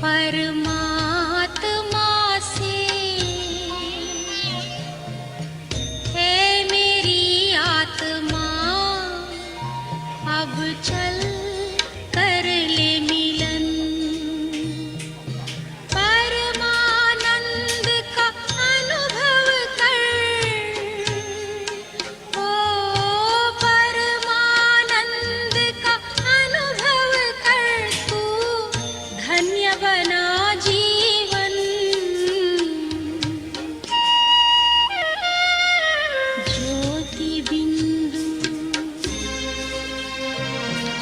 परमात्मा से है मेरी आत्मा, अब चल कर ले मिलन। परमानंद का अनुभव कर, ओ परमानंद का अनुभव कर, तू धन्य बना जीवन। ज्योति बिंदु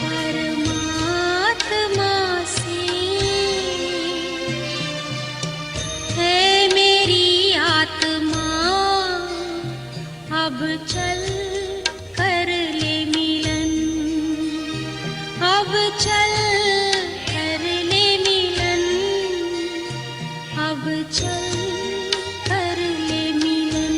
परमात्मा से है मेरी आत्मा, अब चल कर ले मिलन। अब चल कर ले मिलन, अब चल कर ले मिलन।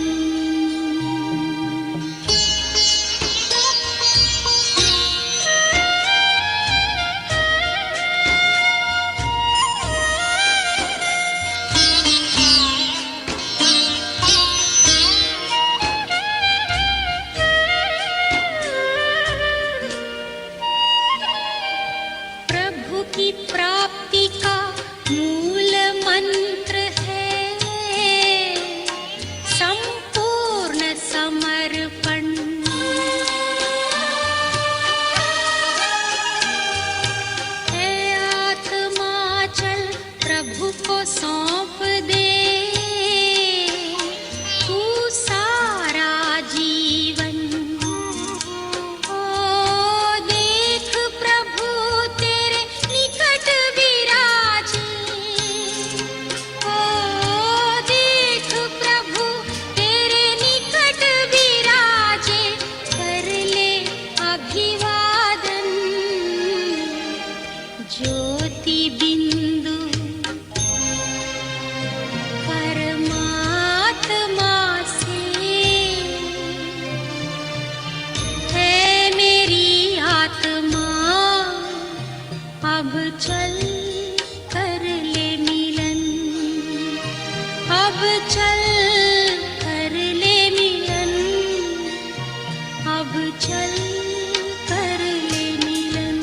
प्रभु की प्राप्ति का मूल मंत्र है संपूर्ण समर्पण। है आत्मा चल प्रभु को सौंप दे, तू सारा जीवन। ओ देख प्रभु तेरे निकट विराजे, ओ देख प्रभु तेरे निकट विराजे, कर ले अभिवादन। ज्योति बिंदु परमात्मा से है मेरी आत्मा, अब चल कर ले मिलन। अब चल कर ले मिलन, अब चल कर ले मिलन।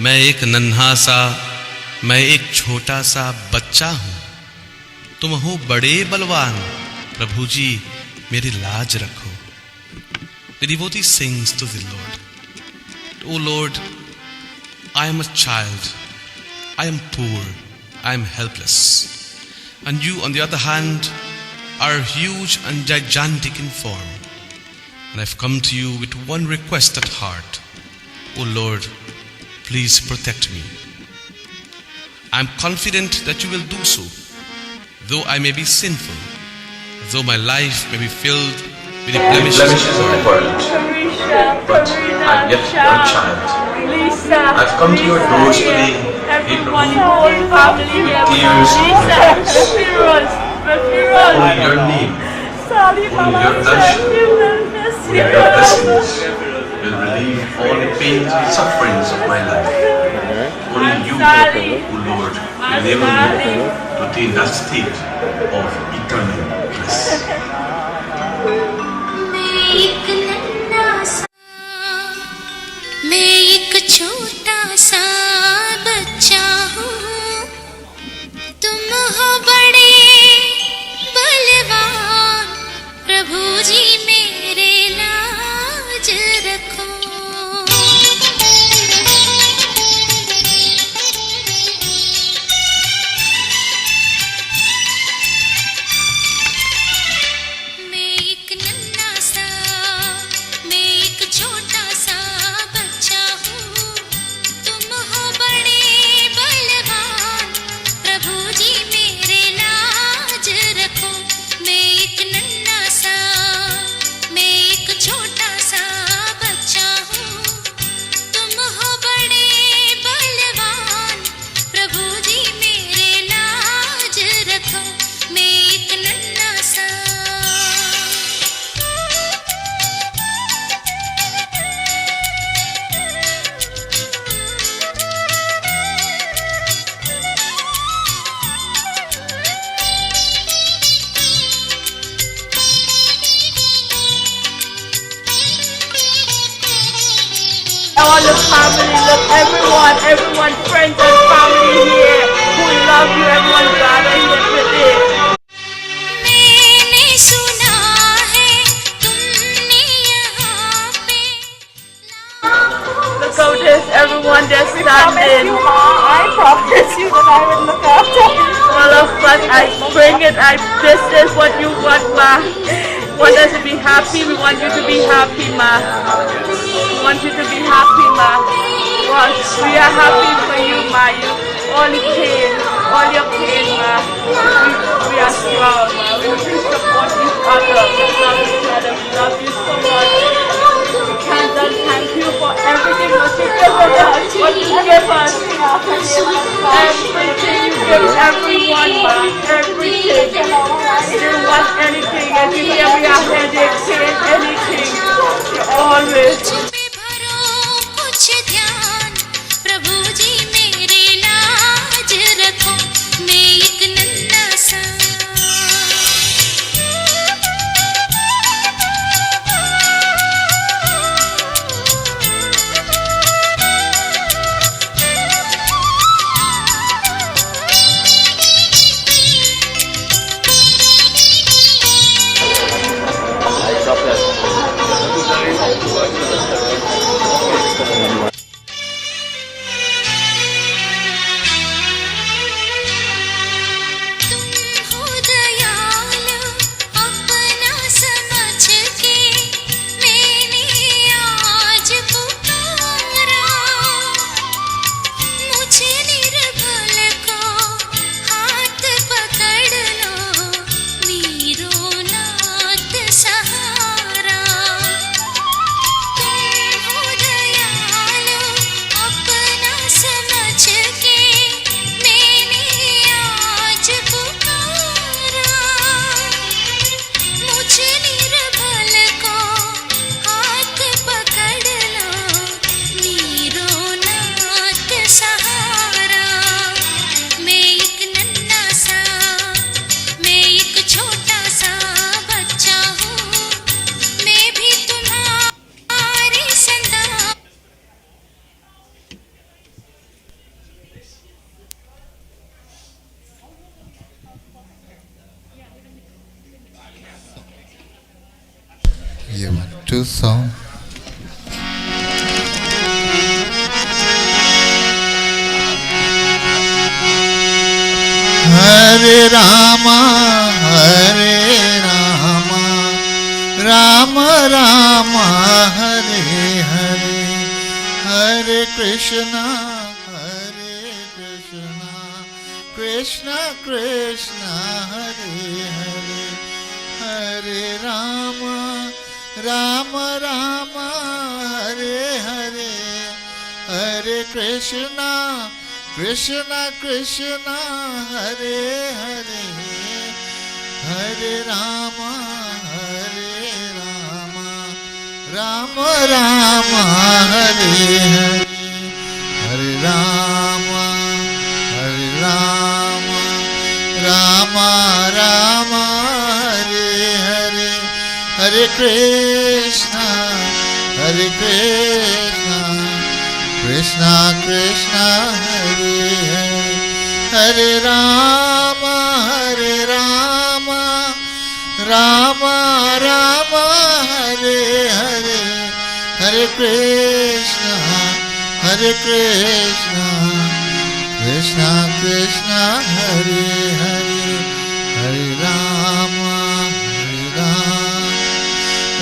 मैं एक नन्हा सा, मैं एक छोटा सा बच्चा हूं, तुम हो बड़े बलवान, प्रभु जी मेरी लाज रखो. The devotee sings to the Lord, O Lord, I am a child, I am poor, I am helpless, and you on the other hand are huge and gigantic in form, and I've come to you with one request at heart. O Lord, please protect me. I am confident that you will do so, though I may be sinful, though my life may be filled with the blemishes of the world, but I'm yet your child. I've come to your doors today, with tears and thanks. Only your name, only your blessing, only your blessings will relieve all the pains and sufferings of my life. Only you, O Lord, will enable me to attain that state of eternal bliss. मैं एक छोटा सा बच्चा हूँ, तुम हो बड़े बलवान, प्रभु जी मेरे लाज रखो. मैं एक नन्हा सा, मैं एक छोटा सा बच्चा हूँ, तुम हो बड़े बलवान, प्रभु जी मेरे लाज रखो. मैं एक नन्हा सा, मैं एक छोटा सा बच्चा हूँ, तुम हो बड़े बलवान, प्रभु जी मेरे लाज रखो. मैं एक नन्हा सा. All the family, look, everyone, friends and family here who love you, everyone gather here today. मैंने सुना है तुमने यहाँ पे Look how this, everyone just standing. I promise you that I will look after you. All of us, I bring it, this is what you want, ma. Want us to be happy, we want you to be happy, ma. We want you to be happy, ma. We are happy for you, ma. All the pain, all your pain, ma. We are strong, ma. We support each other. We love each other. We love you so much. We can't just thank you for everything what you give us. What you give us. Everything you give everyone, ma. Everything. We didn't want anything. And you hear we are headaches, pain, anything. You always. पे भरो कुछ ध्यान, प्रभु जी मेरे लाज रखो. मैं एक नन्हा सा. to song. Hare Rama, Rama Rama, Hare Hare, Hare Krishna, Krishna Krishna, Hare Hare, Hare Rama, Rama Rama, Hare Hare, Hare Krishna, Krishna Krishna, Hare Hare, Hare Rama, Rama Rama, Hare Hare, Hare Rama, Rama Rama, Hare Hare, Hare Krishna, Krishna Krishna, Hare Hare, Hare Rama, Rama Rama, Hare Hare, Hare Krishna, Krishna Krishna, Hare Hare, Hare Rama,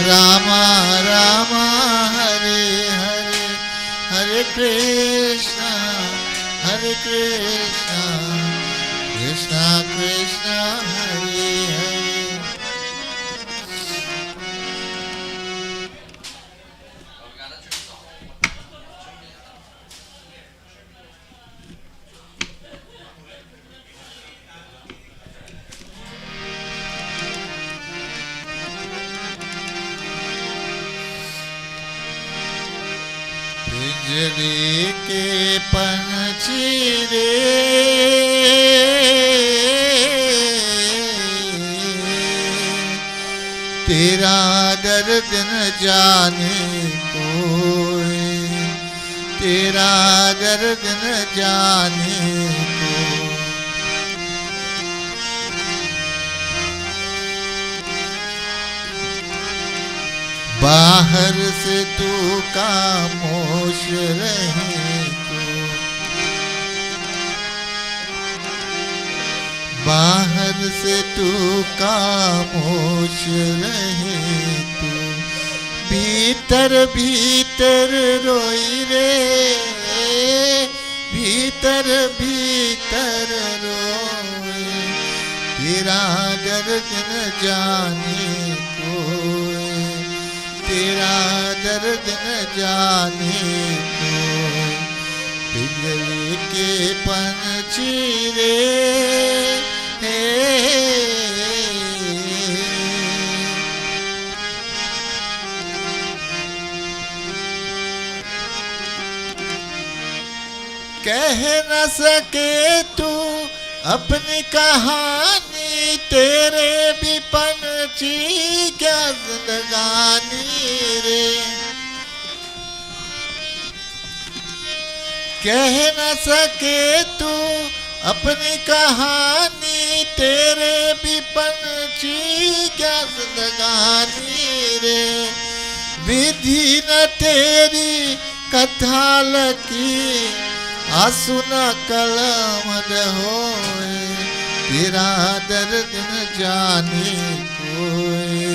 Rama Rama, Hare Hare, Hare Krishna, Krishna Krishna, Hare Hare. पिंजरे के पंछी रे, तेरा दर्द न जाने कोई, तेरा दर्द न जाने कोई। बाहर से तू खामोश रहे तो, बाहर से तू खामोश रहे तो, भीतर भीतर रोई रे, भीतर भीतर रोए, तेरा दर्द न जाने कोई, तेरा दर्द न जाने कोई। पिंजरे के पंछी रे, कह न सके तू अपनी कहानी, तेरे भी पंछी क्या जिंदगानी रे। कह न सके तू अपनी कहानी, तेरे भी पंछी क्या जिंदगानी रे। विधि न तेरी कथा लकी, आंसू न कलम होए, तेरा दर्द न जाने कोई,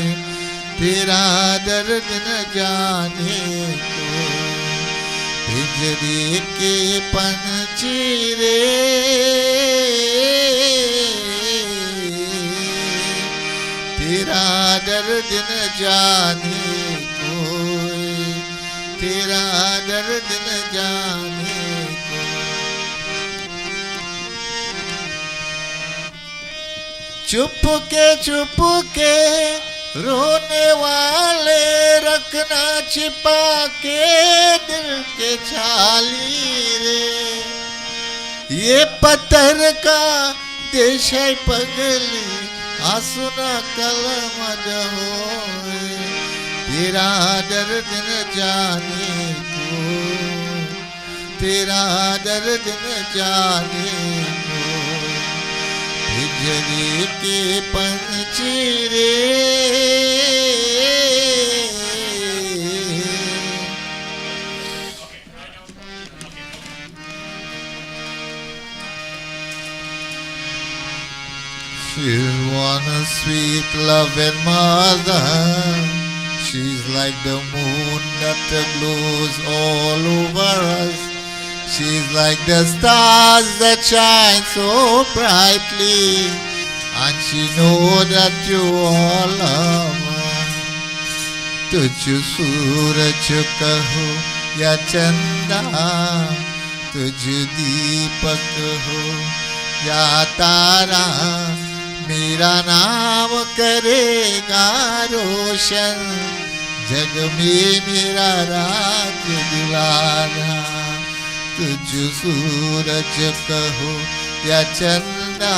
तेरा दर्द न जाने कोई। पिंजरे के पंछी रे, तेरा दर्द न जाने कोई, तेरा दर्द न जाने कोई। चुप के रोने वाले, रखना छिपा के दिल के छाली रे। ये पत्थर का देश है पगली, आंसू न कलम होए, तेरा दर्द न जाने कोई, तेरा दर्द न जाने कोई। पिंजरे के पंछी रे, She's one sweet loving mother. She's like the moon that glows all over us. She's like the stars that shine so brightly, and she knows that you all love her. तुझ सूरज कहो या चंदा, तुझ दीपक हो या तारा, मेरा नाम करेगा रोशन, जग में मेरा राज दुलारा. तुझ सूरज कहो या चंदा,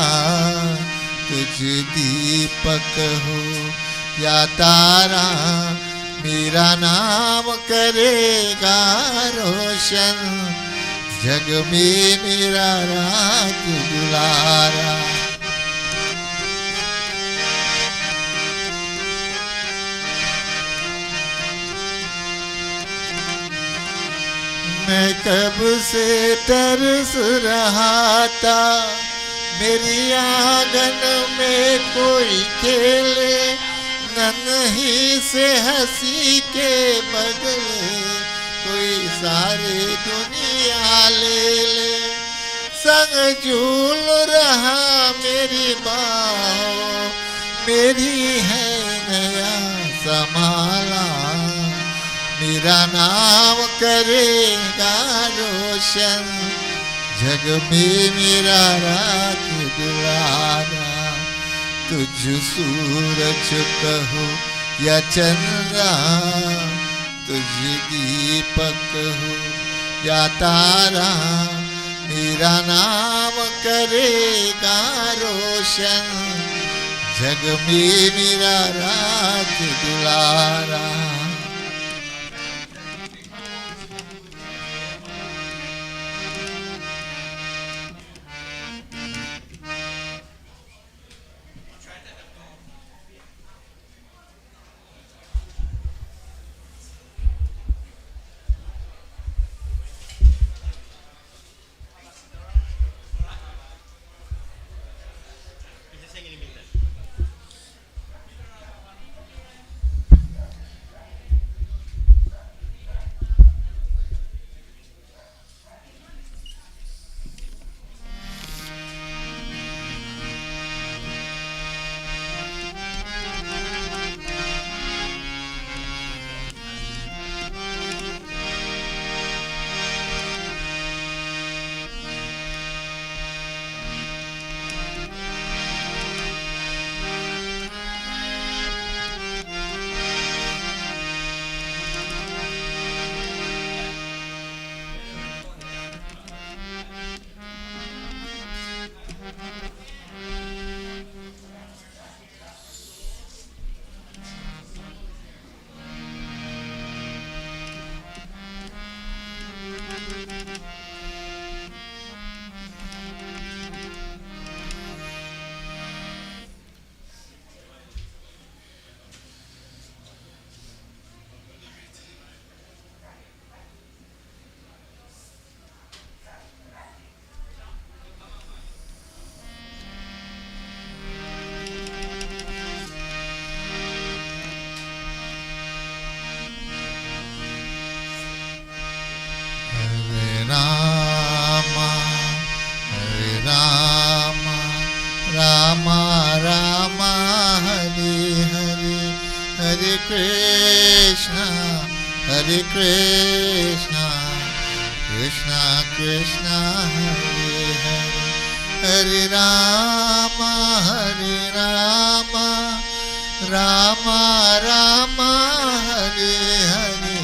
तुझ दीपक हो या तारा, मेरा नाम करेगा रोशन, जग में मेरा राज दुलारा. मैं कब से तरस रहा था, मेरी आंगन में कोई खेले, नन्ही से हंसी के बदले कोई सारी दुनिया ले ले. संग झूल रहा मेरी बाहों, मेरी है नया संभाला, मेरा नाम करेगा रोशन, जग में मेरा राज दुलारा. तुझ सूरज कहो या चंद्रा, तुझ दीपक हो या तारा, मेरा नाम करेगा रोशन, जग में मेरा राज दुलारा. Hare Krishna, Krishna Krishna, Hare Hare, Hare Rama, Hare Rama, Rama Rama, Hare Hare,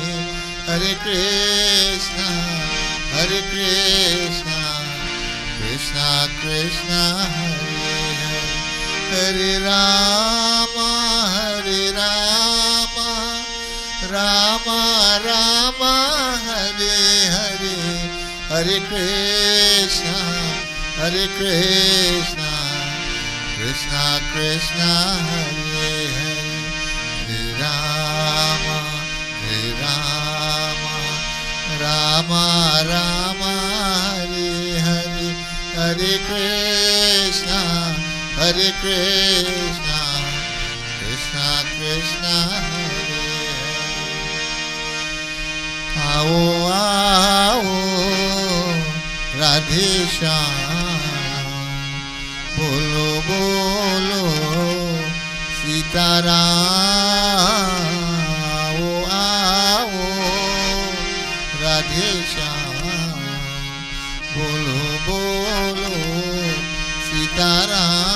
Hare Krishna, Krishna Krishna, Hare Hare, Hare Rama, Hare Rama, Rama Rama, Hare Hare, Hare Krishna, Krishna Krishna, Hare Hare, Hare Rama, Rama Rama, Hare Hare, Hare Krishna, Hare Krishna, Krishna Krishna Hare Hare. आओ आओ राधे श्याम, बोलो बोलो सीताराम. आओ आओ राधे श्याम, बोलो बोलो सीताराम.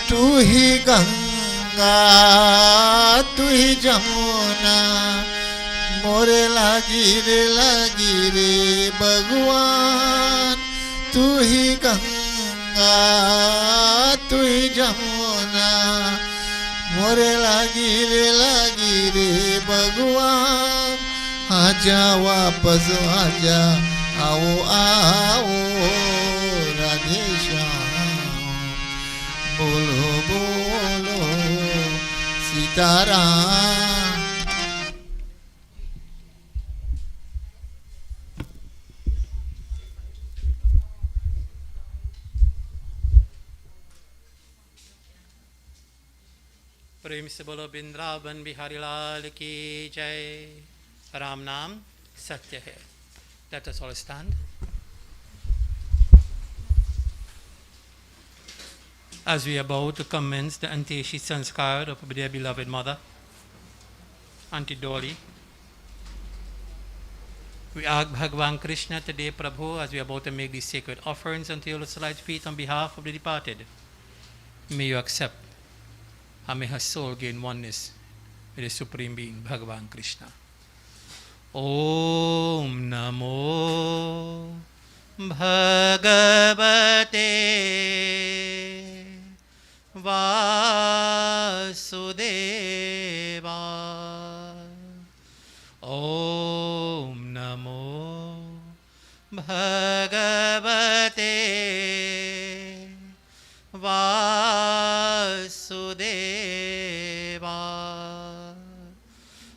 तू ही गंगा तू ही जमुना, मोरे लागी रे भगवान. तू ही गंगा तू ही जमुना, मोरे लागी रे भगवान. आजा वापस आजा, आओ आओ राधे श्याम, बोलो बोलो सीताराम. प्रेम से बोलो वृंदावन बिहारी लाल की जय. राम नाम सत्य है. Let us all stand. As we are about to commence the Anteshi Sanskar of their beloved mother, Auntie Dolly, we ask Bhagavan Krishna today, Prabhu, as we are about to make these sacred offerings unto your light feet on behalf of the departed, may you accept and may her soul gain oneness with the Supreme Being, Bhagavan Krishna. Om Namo Bhagavate Vasudeva. Om Namo Bhagavate Vasudeva.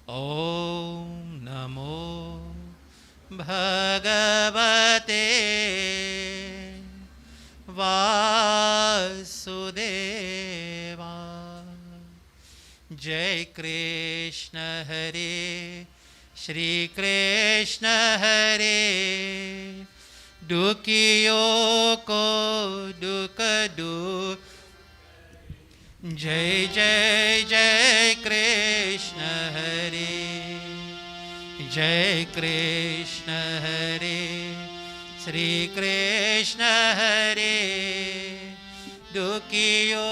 Om Namo Bhagavate Vasudeva. Jai Krishna Hare, Shri Krishna Hare, Dukhiyo ko dukha dur. Jai Jai Jai Krishna Hare, Jai Krishna Hare, Shri Krishna Hare, Dukhiyo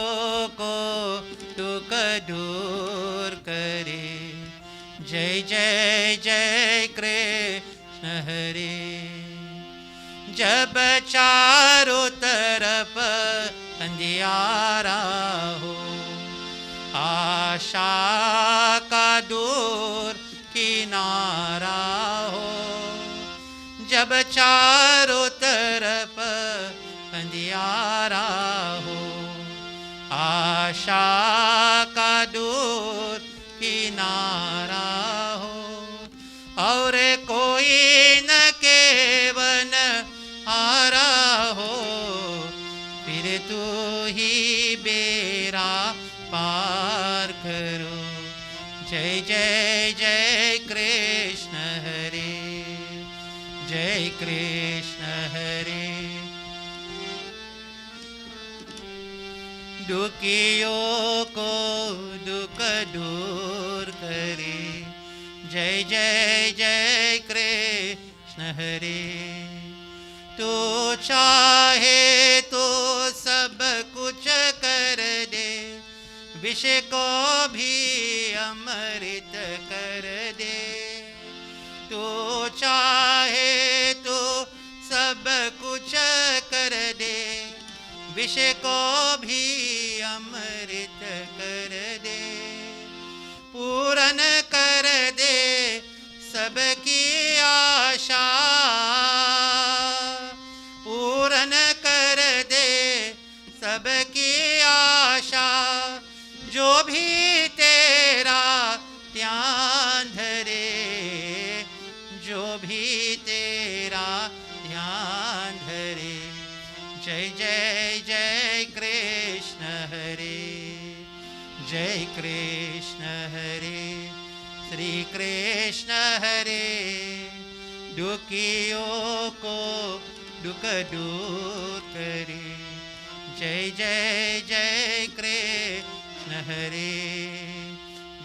ko dukha dur kare. Jai Jai Jai Krishna Hare. जब चारों तरफ अंधियारा हो, आशा का दूर किनारा हो. जब चारों तरफ अंधियारा हो, आशा का दूर किनारा हो. और कोई न केवन हारा हो, फिर तू ही बेरा पार करो. जय जय जय कृष्ण हरे, जय कृष्ण हरे. दुखियों को दुख दूर करे. जय जय जय कृष्ण हरे. तू चाहे तो सब कुछ कर दे, विष को भी अमृत कर दे. तू चाहे तो सब कुछ कर दे, विष को भी अमृत कर दे. पूर्ण कर दे सबकी आशा, पूर्ण कर दे सबकी आशा. जो भी तेरा ध्यान धरे, जो भी जय जय जय कृष्ण हरे, जय कृष्ण हरे, श्री कृष्ण हरे, दुखियों को दुख दूर करे। जय जय जय कृष्ण हरे,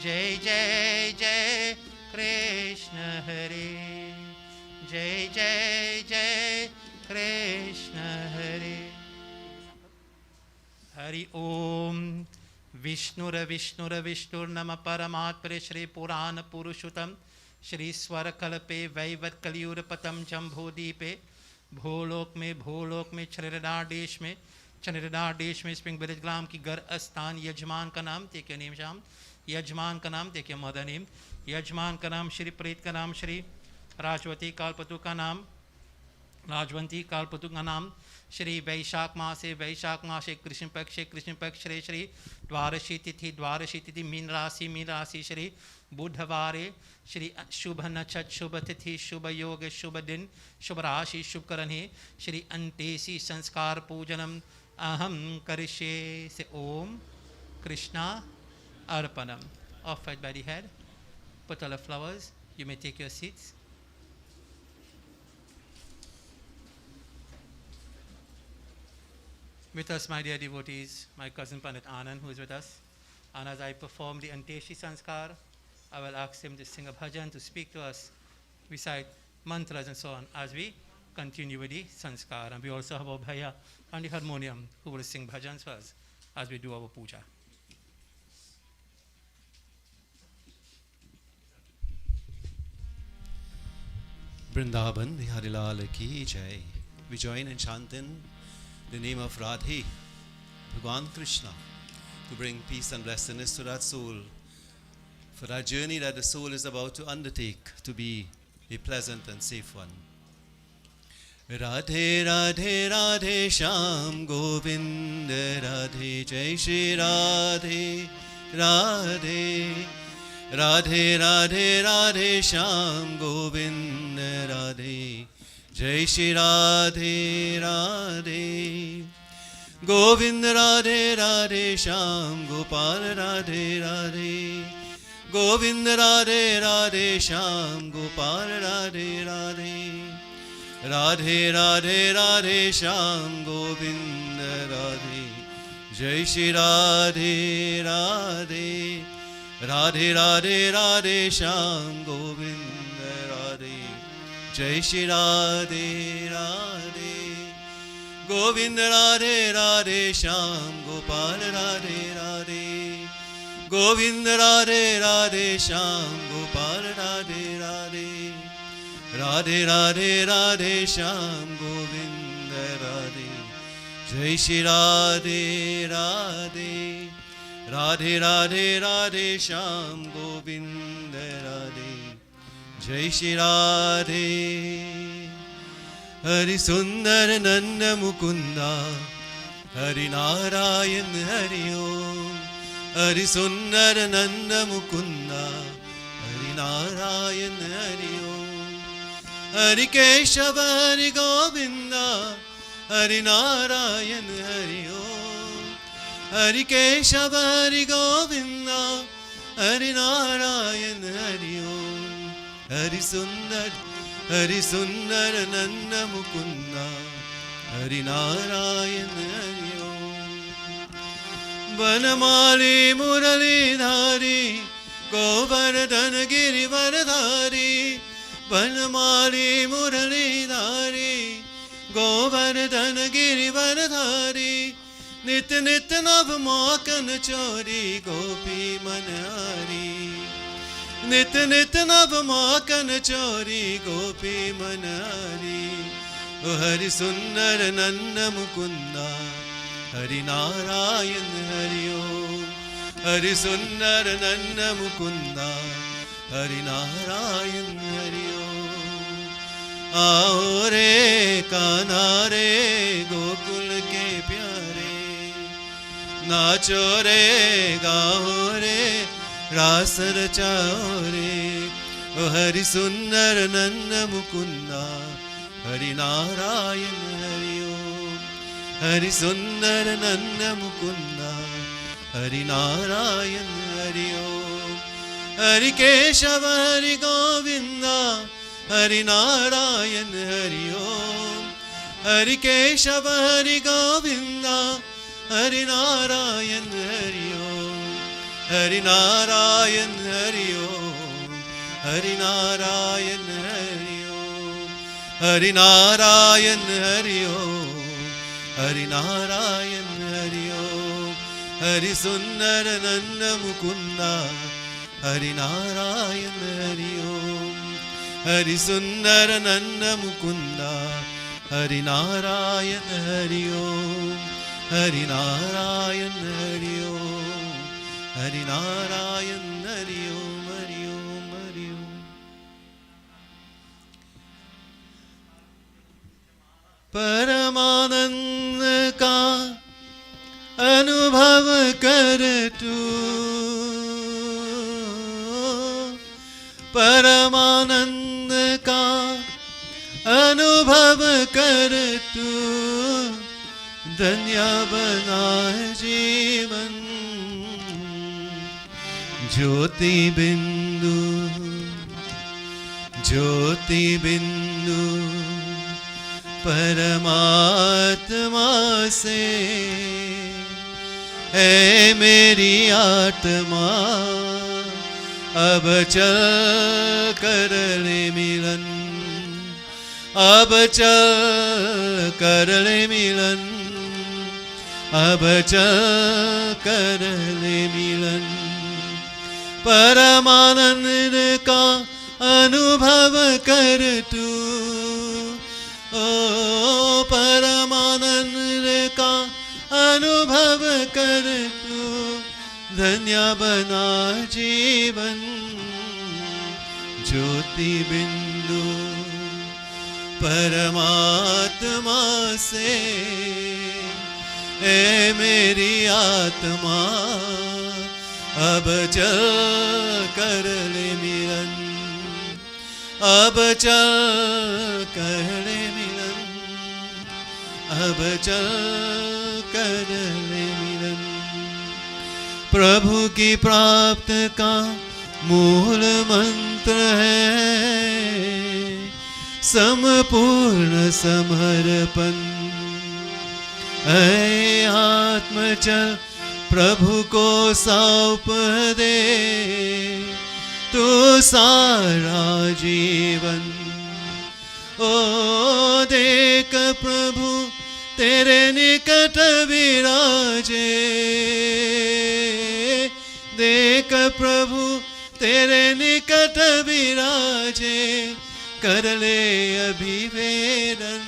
जय जय जय कृष्ण हरे, जय जय जय कृष्ण हरे। हरि ओम। विष्णुर्विष्णुर्विष्णुर्नम परमात्मने श्री पुराण पुरुषोत्तम श्री स्वर कल्पे वैवत कलियुरपतम जम्भोदीपे भूलोक में चंद्रदार देश में स्प्रिंग विलेज ग्राम की घर स्थान यजमान का नाम तेके नेम शाम, यजमान का नाम तेके मदर नेम, यजमान का नाम श्री प्रीत का नाम श्री राजवती कालपतु का नाम, राजवंती कालपतु का नाम श्री वैशाख मासे कृष्ण पक्ष श्री द्वादशी तिथि मीन राशि श्री बुधवारे श्री शुभ नक्षत्र शुभ तिथि शुभ योग शुभ दिन शुभ राशि शुभ करणे श्री अंतेसी संस्कार पूजनम अहम करिष्ये से ओम Krishna अर्पणम। Offered by the head, petal of flowers. You may take your seats. With us, my dear devotees, my cousin Pandit Anand, who is with us. And as I perform the Anteshi Sanskar, I will ask him to sing a bhajan, to speak to us, recite mantras and so on, as we continue with the Sanskar. And we also have our Bhaiya on the harmonium, who will sing bhajans for us as we do our puja. Vrindavan Bihari Lal ki jai. We join in chanting the name of Radhe, Bhagwan Krishna, to bring peace and blessedness to that soul, for that journey that the soul is about to undertake to be a pleasant and safe one. Radhe Radhe Radhe Shyam Govind Radhe Jai Shri Radhe Radhe Radhe Radhe Radhe Shyam Govind Radhe Jai Shri Radhe Radhe Govind Radhe Radhe Shyam Gopal Radhe Radhe Govind Radhe Radhe Shyam Gopal Radhe Radhe Radhe Radhe Radhe Shyam Govind Radhe Jai Shri Radhe Radhe Radhe Radhe Radhe Shyam Govind Radhe Jai Shri Radhe Radhe Govind Radhe Radhe Shyam Gopal Radhe Radhe Govind Radhe Radhe Shyam Gopal Radhe Radhe Radhe Radhe Radhe Shyam Govind Radhe Jai Shri Radhe Radhe Radhe Radhe Radhe Shyam Govind Radhe Jai Shri Radhe Hari Sundar Nanda Mukunda Hari Narayan Hari Om Hari Sundar Nanda Mukunda Hari Narayan Hari Om Hari Keshava Hari Govinda Hari Narayan Hari Om Hari Keshava Hari Govinda Hari Narayan Hari Om Hari Sundar Nanda Mukunda Hari Narayan Hari Om Vanamali Murali Dhari Govardhan Girivardhari Vanamali Murali Dhari Govardhan Girivardhari Nit Nit Nav Mokan Chori Gopi Manhari Nit Nit Nav Mokan Chori Gopi Manhari O Hari Sundar Nanda Mukunda Hari Narayan Hari Om Hari Sundar Nanda Mukunda Hari Narayan Hari Om Aao re Kana re Gokul ke pyare नाचो रे गाओ रे रास रचाओ रे ओ हरि सुंदर नंद मुकुंदा हरि नारायण हरि ओम हरि सुंदर नंद मुकुंदा हरि नारायण हरि ओम हरि केशव हरि गोविंदा हरि नारायण हरि ओम हरि केशव हरि गोविंदा हरि नारायण हरि ओम हरि नारायण हरि ओम हरि नारायण हरि ओम हरि नारायण हरि ओम हरि नारायण हरि ओम हरि सुंदर नंद मुकुंदा हरि नारायण हरि ओम हरि सुंदर नंद मुकुंदा हरि नारायण हरि ओम हरि नारायण हरि ओम हरि नारायण हरि ओम हरि ओम हरि ओम परमानंद का अनुभव कर तू परमानंद का अनुभव कर तू धन्य बना जीवन ज्योति बिंदु परमात्मा से है मेरी आत्मा अब चल कर ले मिलन अब चल कर ले मिलन अब चल कर ले मिलन परमानंद का अनुभव कर तू ओ परमानंद का अनुभव कर तू धन्य बना जीवन ज्योति बिंदु परमात्मा से ए मेरी आत्मा अब चल कर ले मिलन अब चल कर ले मिलन अब चल कर ले मिलन प्रभु की प्राप्त का मूल मंत्र है संपूर्ण समर्पण ऐ आत्मचल प्रभु को सौंप दे तू सारा जीवन ओ देख प्रभु तेरे निकट विराजे देख प्रभु तेरे निकट विराजे कर ले अभिवेदन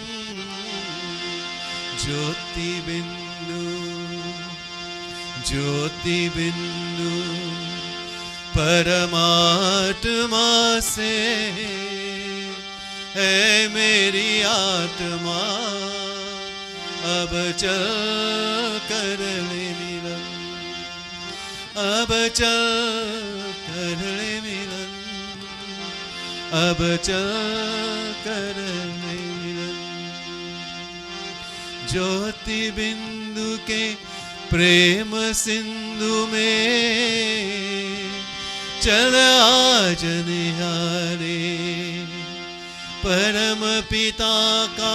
ज्योति बिंदु परमात्मा से है मेरी आत्मा अब चल कर ले मिलन अब चल कर ले मिलन अब चल कर ले मिलन ज्योति बिंदु के प्रेम सिंधु में चल आज निहारे परम पिता का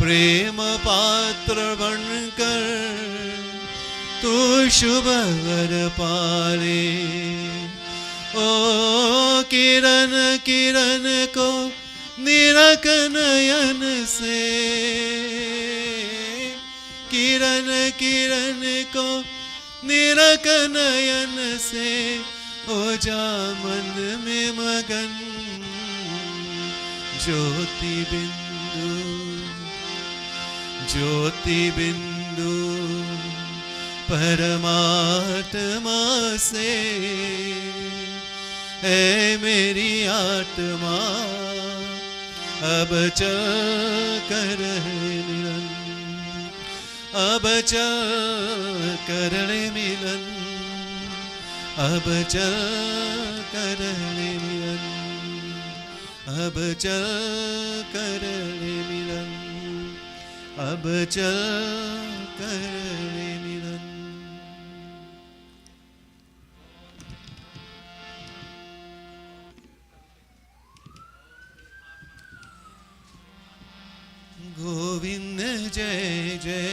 प्रेम पात्र बनकर तू शुभ वर पाले ओ किरण किरण को निरख नयन से किरण किरण को निरख नयन से हो जा मन में मगन ज्योति बिंदु परमात्मा से है मेरी आत्मा अब चल कर मिलन अब चल कर मिलन अब चल कर मिलन अब चल कर मिलन अब अब चल कर ले मिलन। गोविंद जय जय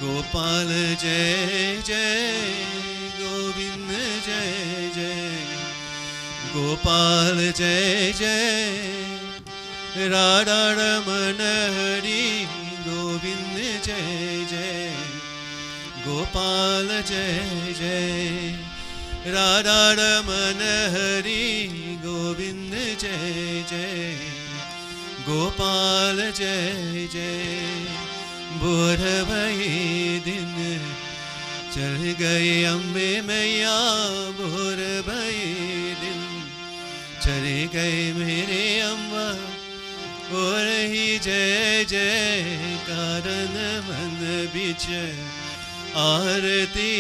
गोपाल जय जय गोविंद जय जय गोपाल जय जय राधा रमन हरि गोविंद जय जय गोपाल जय जय राधा रमन हरि गोविंद जय जय गोपाल जय जय। बोर भई दिन चल गए अम्बे मैया बोर भई दिन चले गए मेरे अम्बा और ही जय जय कारण मन बिच आरती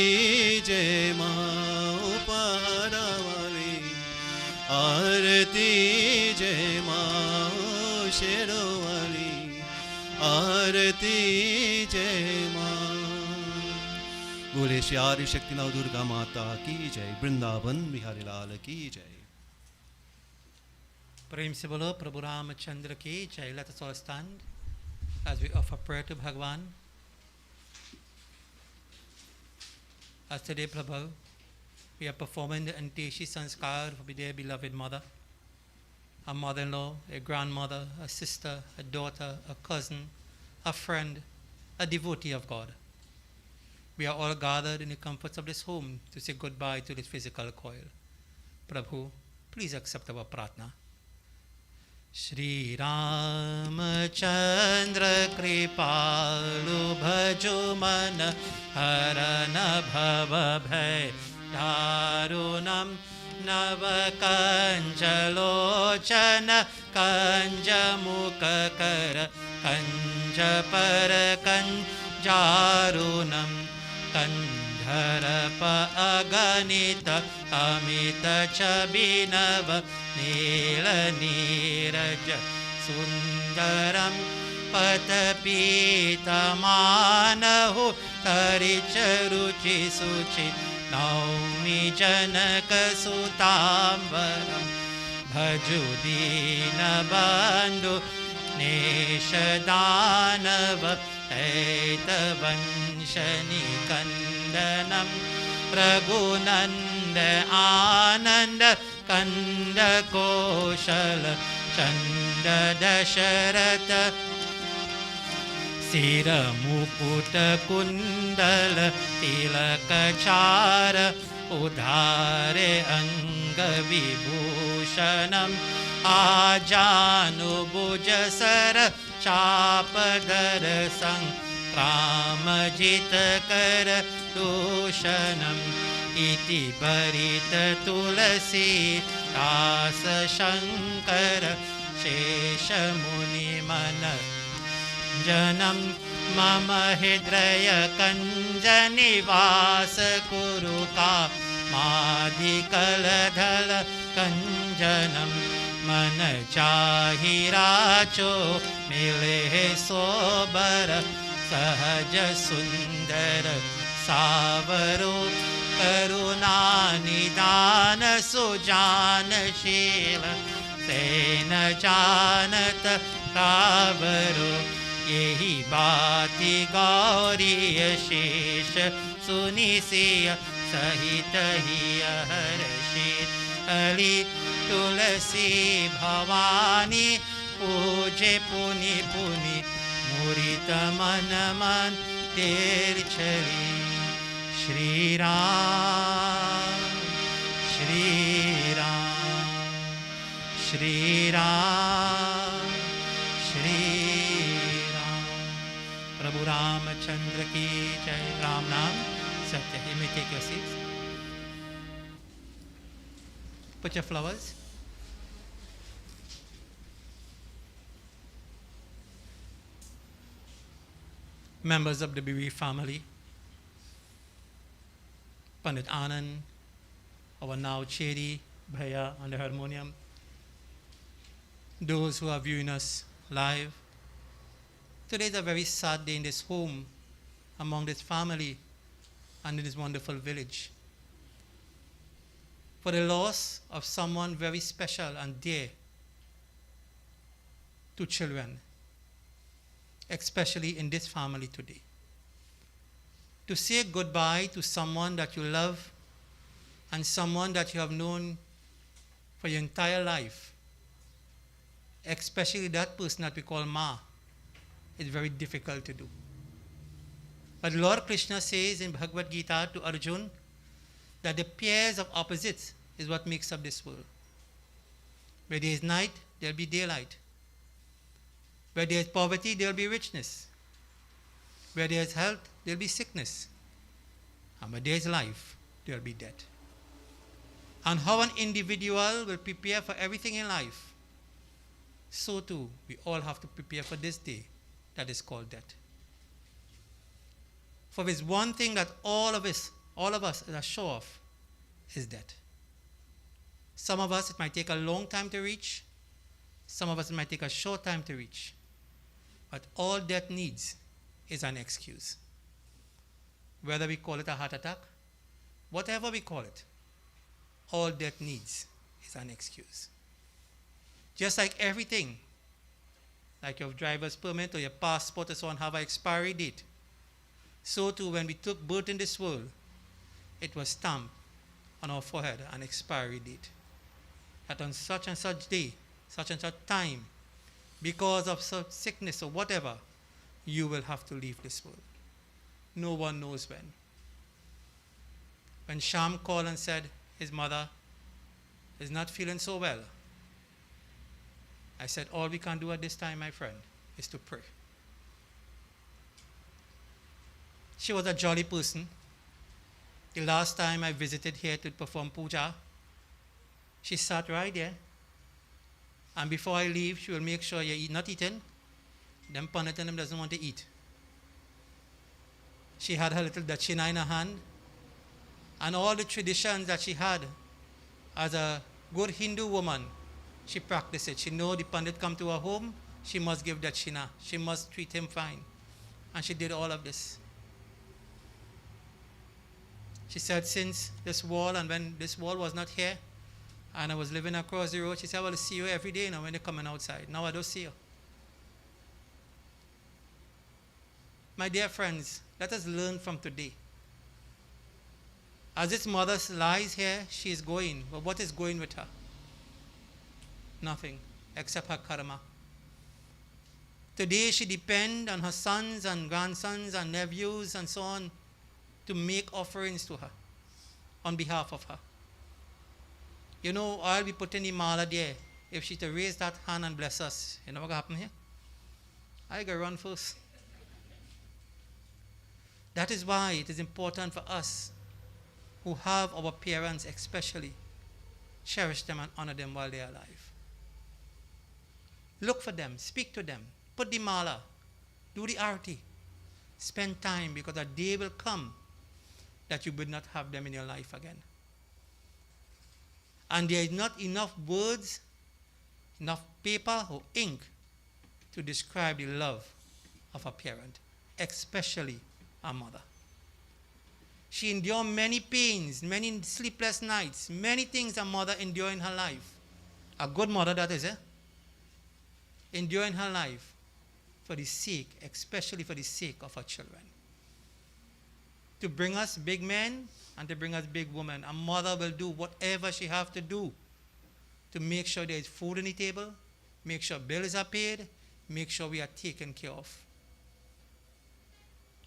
जय माँ उपहारा वाली आरती जय माँ शेरों वाली आरती जय माँ। बोले श्री आदि शक्ति नव दुर्गा माता की जय। वृंदावन बिहारी लाल की जय। प्रेम से बोलो प्रभु रामचंद्र की जय। Let us all stand as we offer prayer to Bhagwan. As today, Prabhu, we are performing the Anteshi Sanskar for their beloved mother, a mother-in-law, a grandmother, a sister, a daughter, a cousin, a friend, a devotee of God. We are all gathered in the comforts of this home to say goodbye to this physical coil. Prabhu, please accept our pratna. Shri Ramachandra Kripalu Bhajo Mana Harana Bhava Bhay Darunam Nava Kanjalochana Kanja Mukakara Kanja Para Kanjarunam Kandharapa Aganita Amita Chabinava Nila Niraja Sundaram Patapita Manahu Taricharuchi Suchi Naumi Janaka Sutambaram Bhajudina Bandhu Neshadhanava Aitavanshani Kandanam Raghunanda Ananda Kanda Koshala Chanda Dasharata Sira Mukuta Kundala Tilakachara Udhare Anga Vibhushanam Ajanu Bujasara Chapadara Sankramajitakara Dushanam Iti Bharita Tulasi Rasa Shankara Shesha Muni Mana Janam Mama Hidraya Kanjani Vasa Kuruka Madhikaladhala Kanjanam Mana Chahiracho Mile Sobara Sahaja Sundara Savaru Karuna Nidana Sujana Shila Sena Janata Kavaru Yehi Bhati Gauri Shesha Sunisiya Sahita Hiya Harashit Ali Tulasi Bhavani Puje Puni Puni Murita Manaman Tirchali Shri Ram Shri Ram Shri Ram Shri Ram Prabhu Ramachandra ki jai. Ram Nam Satya. You may take your seats. Put your flowers. Members of the Biwi family, Pandit Anand, our now Chedi Bhaiya on the harmonium, those who are viewing us live, Today is a very sad day in this home, among this family, and in this wonderful village. For the loss of someone very special and dear to children, especially in this family today. To say goodbye to someone that you love and someone that you have known for your entire life, especially that person that we call Ma, is very difficult to do. But Lord Krishna says in Bhagavad Gita to Arjun that the pairs of opposites is what makes up this world. Where there is night, there will be daylight. Where there is poverty, there will be richness. Where there is health, there will be sickness. And where there is life, there will be death. And how an individual will prepare for everything in life, so too we all have to prepare for this day that is called death. For there's one thing that all of us are sure of, is death. Some of us, it might take a long time to reach. Some of us, it might take a short time to reach. But all death needs is an excuse. Whether we call it a heart attack, whatever we call it, all death needs is an excuse. Just like everything, like your driver's permit or your passport or so on have an expiry date, so too when we took birth in this world, it was stamped on our forehead an expiry date. That on such and such day, such and such time, because of such sickness or whatever, you will have to leave this world. No one knows when. When Sham called and said his mother is not feeling so well, I said, all we can do at this time, my friend, is to pray. She was a jolly person. The last time I visited here to perform puja, she sat right there. And before I leave, she will make sure you're not eating. Them Pandit and them doesn't want to eat. She had her little dachina in her hand. And all the traditions that she had as a good Hindu woman, she practiced it. She know the Pandit come to her home, she must give dachina. She must treat him fine. And she did all of this. She said since this wall, and when this wall was not here, and I was living across the road, she said, I will see you every day now when you're coming outside. Now I don't see you. My dear friends, let us learn from today. As this mother lies here, she is going. But what is going with her? Nothing, except her karma. Today she depends on her sons and grandsons and nephews and so on to make offerings to her on behalf of her. You know, I'll be putting the mala there. If she to raise that hand and bless us, you know what happen here? I gotta run first. That is why it is important for us who have our parents especially, cherish them and honor them while they are alive. Look for them, speak to them, put the mala, do the arti, spend time, because a day will come that you will not have them in your life again. And there is not enough words, enough paper or ink to describe the love of a parent, especially a mother. She endured many pains, many sleepless nights, many things a mother endured in her life. A good mother, that is, enduring her life for the sake, especially for the sake of her children. To bring us big men and to bring us big women. A mother will do whatever she has to do to make sure there is food on the table, make sure bills are paid, make sure we are taken care of.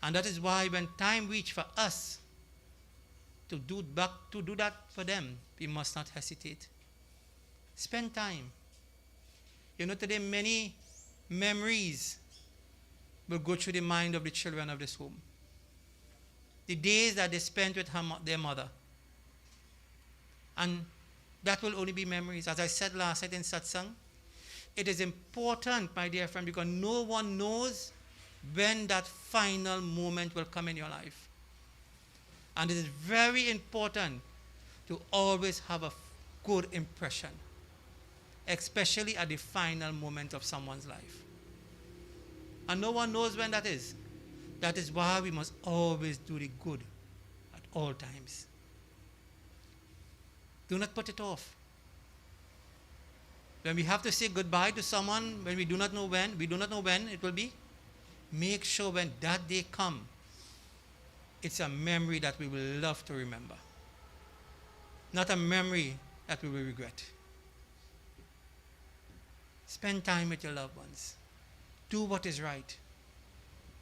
And that is why when time reaches for us to do that for them, we must not hesitate. Spend time. You know, today many memories will go through the mind of the children of this home. The days that they spent with their mother. And that will only be memories. As I said last night in satsang, it is important, my dear friend, because no one knows when that final moment will come in your life. And it is very important to always have a good impression, especially at the final moment of someone's life. And no one knows when that is. That is why we must always do the good at all times. Do not put it off. When we have to say goodbye to someone, when we do not know when it will be, make sure when that day comes, it's a memory that we will love to remember. Not a memory that we will regret. Spend time with your loved ones. Do what is right.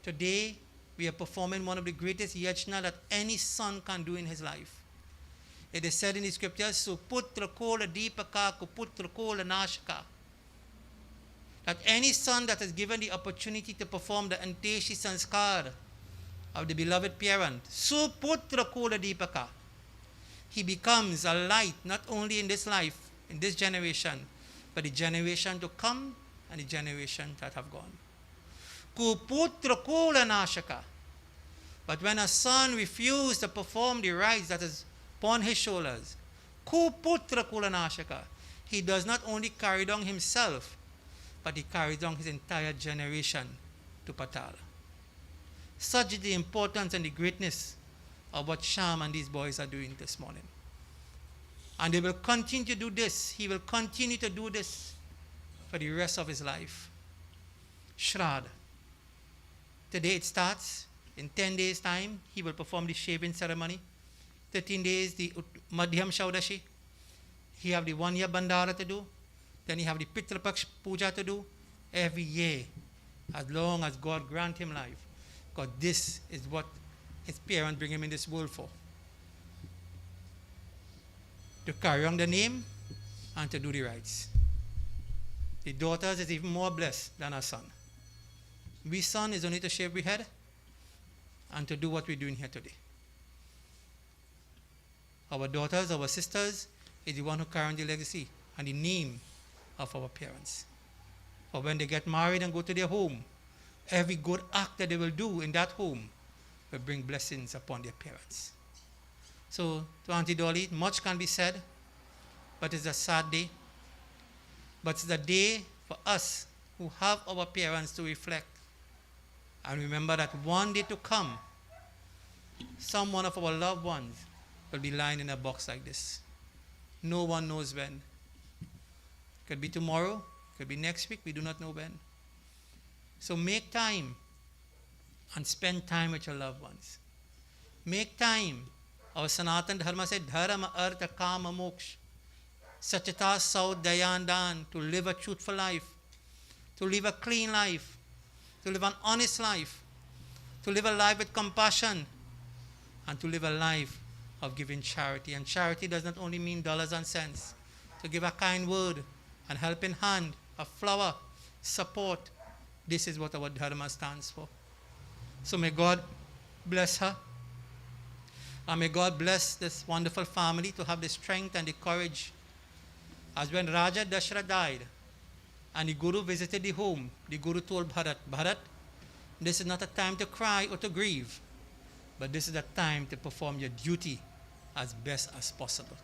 Today, we are performing one of the greatest yajna that any son can do in his life. It is said in the scriptures, Suputra kola deepaka kuputra kola nashaka. That any son that is given the opportunity to perform the anteshi sanskar of the beloved parent, Suputra kola deepaka, he becomes a light not only in this life, in this generation, but the generation to come and the generation that have gone. Kuputra kola nashaka. But when a son refused to perform the rites that is upon his shoulders, Kuputra kola nashaka, he does not only carry down himself, but he carries down his entire generation to Patal. Such is the importance and the greatness of what Sham and these boys are doing this morning. And they will continue to do this. He will continue to do this for the rest of his life. Shrad. Today it starts. In 10 days' time, he will perform the shaving ceremony. 13 days, the Madhyam Shaudashi. He have the 1 year Bandara to do. Then he have the Pitrapaksh Puja to do. Every year, as long as God grant him life. Because this is what his parents bring him in this world for. To carry on the name and to do the rites. The daughters is even more blessed than our son. We son is only to shave we head and to do what we're doing here today. Our daughters, our sisters, is the one who carry on the legacy and the name of our parents. For when they get married and go to their home, every good act that they will do in that home will bring blessings upon their parents. So, to Auntie Dolly, much can be said, but it's a sad day. But it's a day for us who have our parents to reflect and remember that one day to come, someone of our loved ones will be lying in a box like this. No one knows when. Could be tomorrow, could be next week, we do not know when. So make time and spend time with your loved ones. Make time. Our Sanatan Dharma said, Dharma Artha Kama Moksha. Sachita Saud Dayan Dan, to live a truthful life, to live a clean life, to live an honest life, to live a life with compassion, and to live a life of giving charity. And charity does not only mean dollars and cents. To give a kind word, a helping hand, a flower, support. This is what our Dharma stands for. So may God bless her. And may God bless this wonderful family to have the strength and the courage. As when Raja Dashrath died and the Guru visited the home, the Guru told Bharat, Bharat, this is not a time to cry or to grieve, but this is a time to perform your duty as best as possible.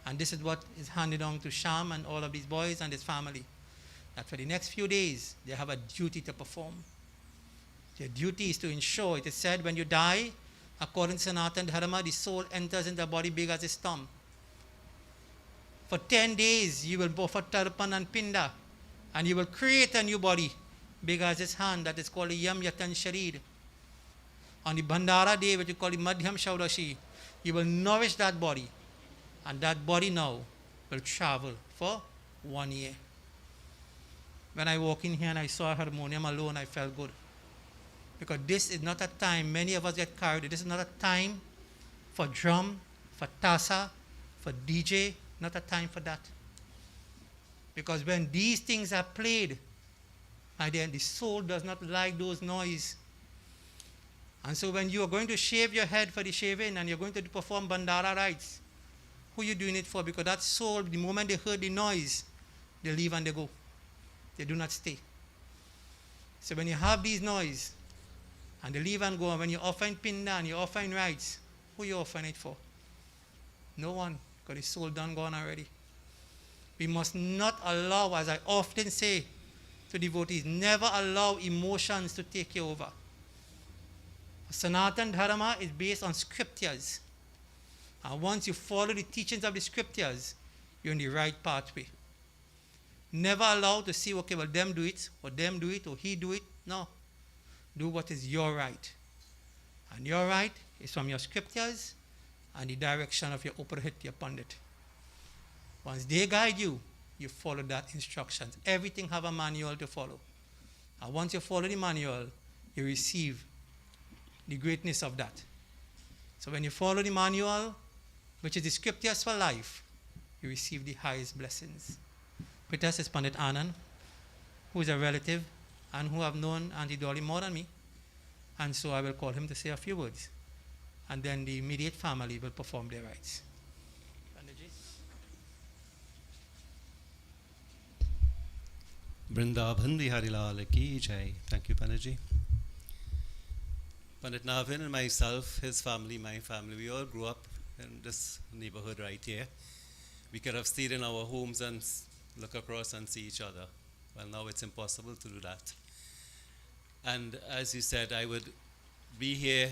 And this is what is handed on to Sham and all of these boys and his family. That for the next few days, they have a duty to perform. Their duty is to ensure, it is said, when you die, according to Sanatana Dharma, the soul enters into the body big as a stump. For 10 days, you will offer Tarpan and Pinda, and you will create a new body, big as his hand, that is called the Yam Yatan Sharir. On the Bandara day, which you call the Madhyam Shaudashi, you will nourish that body, and that body now will travel for 1 year. When I walk in here and I saw a harmonium alone, I felt good. Because this is not a time, many of us get carried away. This is not a time for drum, for tassa, for DJ, not a time for that. Because when these things are played, my dear, the soul does not like those noise. And so when you are going to shave your head for the shaving and you're going to perform Bandara rites, who are you doing it for? Because that soul, the moment they heard the noise, they leave and they go. They do not stay. So when you have these noise, and they leave and go, and when you're offering pinda and you're offering rites, who are you offering it for? No one, because the soul done gone already. We must not allow, as I often say, to devotees. Never allow emotions to take you over. Sanatan Dharma is based on scriptures. And once you follow the teachings of the scriptures, you're in the right pathway. Never allow to see, okay, well, them do it, or he do it. No. Do what is your right. And your right is from your scriptures and the direction of your Uparhitya Pandit. Once they guide you, you follow that instructions. Everything have a manual to follow. And once you follow the manual, you receive the greatness of that. So when you follow the manual, which is the scriptures for life, you receive the highest blessings. With us is Pandit Anand, who is a relative and who have known Auntie Dolly more than me. And so I will call him to say a few words. And then the immediate family will perform their rites. Panditji. Vrindavan Bihari Lal Ki Jai. Thank you, Panditji. Pandit Navin and myself, his family, my family, we all grew up in this neighborhood right here. We could have stayed in our homes and look across and see each other. Well, now it's impossible to do that. And as you said, I would be here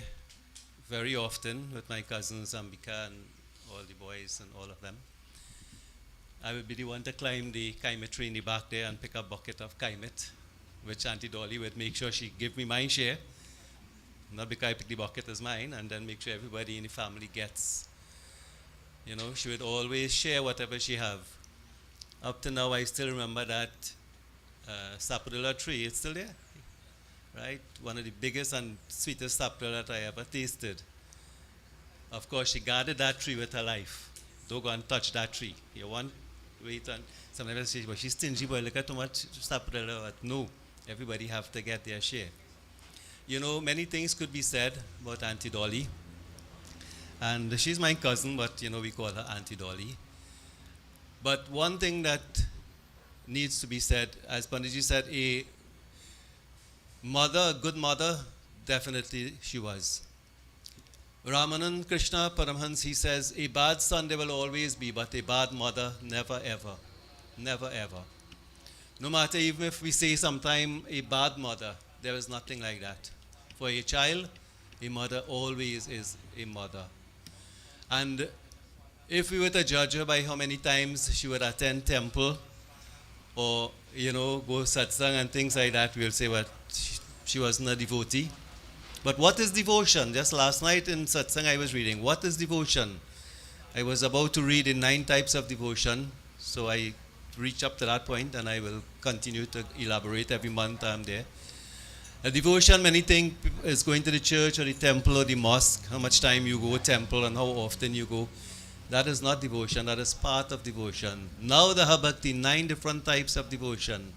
very often with my cousins, Ambika and all the boys and all of them. I would be the one to climb the Kaimet tree in the back there and pick a bucket of Kaimet, which Auntie Dolly would make sure she give me my share. Not because I pick the bucket as mine, and then make sure everybody in the family gets. You know, she would always share whatever she have. Up to now, I still remember that sapodilla tree. It's still there, right? One of the biggest and sweetest sapodilla that I ever tasted. Of course, she guarded that tree with her life. Don't go and touch that tree. You want wait and sometimes I say, well, she's stingy, boy. Look at too much sapodilla. But no, everybody have to get their share. You know, many things could be said about Auntie Dolly. And she's my cousin, but, you know, we call her Auntie Dolly. But one thing that needs to be said, as Panditji said, a mother, a good mother, definitely she was. Ramanan Krishna Paramhans, he says, a bad son there will always be, but a bad mother, never ever. Never ever. No matter even if we say sometime a bad mother, there is nothing like that. For a child, a mother always is a mother. And if we were to judge her by how many times she would attend temple or, you know, go satsang and things like that, we'll say, well, she wasn't a devotee. But what is devotion? Just last night in satsang I was reading, what is devotion? I was about to read in 9 types of devotion, so I reached up to that point and I will continue to elaborate every month I'm there. A devotion, many think, is going to the church or the temple or the mosque, how much time you go to temple and how often you go. That is not devotion, that is part of devotion. Now the Bhakti, 9 different types of devotion.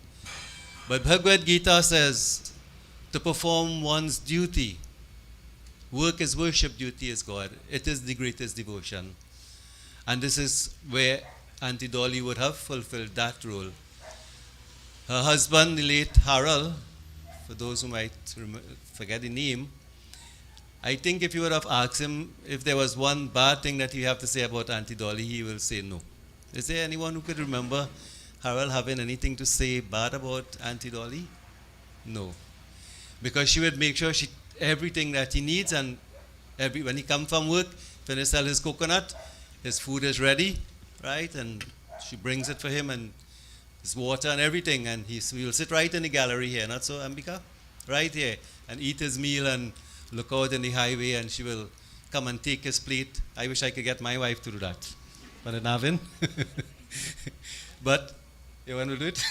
But Bhagavad Gita says, to perform one's duty, work is worship, duty is God. It is the greatest devotion. And this is where Auntie Dolly would have fulfilled that role. Her husband, the late Harold, for those who might forget the name, I think if you would have asked him if there was one bad thing that you have to say about Auntie Dolly, he will say no. Is there anyone who could remember Harold having anything to say bad about Auntie Dolly? No. Because she would make sure everything that he needs, and when he comes from work, when he sell his coconut, his food is ready, right? And she brings it for him, and his water and everything, and he will sit right in the gallery here, not so, Ambika? Right here, and eat his meal and look out in the highway, and she will come and take his plate. I wish I could get my wife to do that. But Navin? But you want to do it?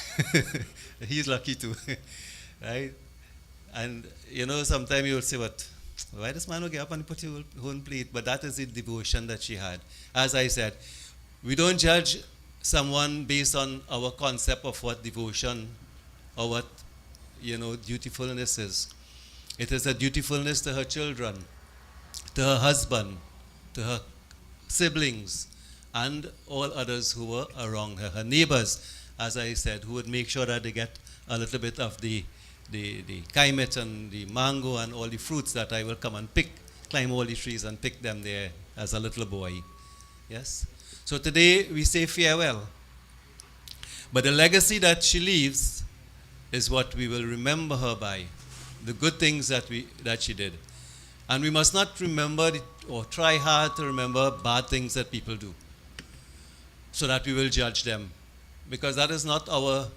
He's lucky too, right? And you know, sometimes you will say, "What? Why does man get up and put your own plate?" But that is the devotion that she had. As I said, we don't judge someone based on our concept of what devotion or what, you know, dutifulness is. It is a dutifulness to her children, to her husband, to her siblings, and all others who were around her. Her neighbors, as I said, who would make sure that they get a little bit of the kaimet and the mango and all the fruits that I will come and pick, climb all the trees and pick them there as a little boy. Yes? So today we say farewell. But the legacy that she leaves is what we will remember her by, the good things that she did. And we must not remember or try hard to remember bad things that people do, so that we will judge them, because that is not our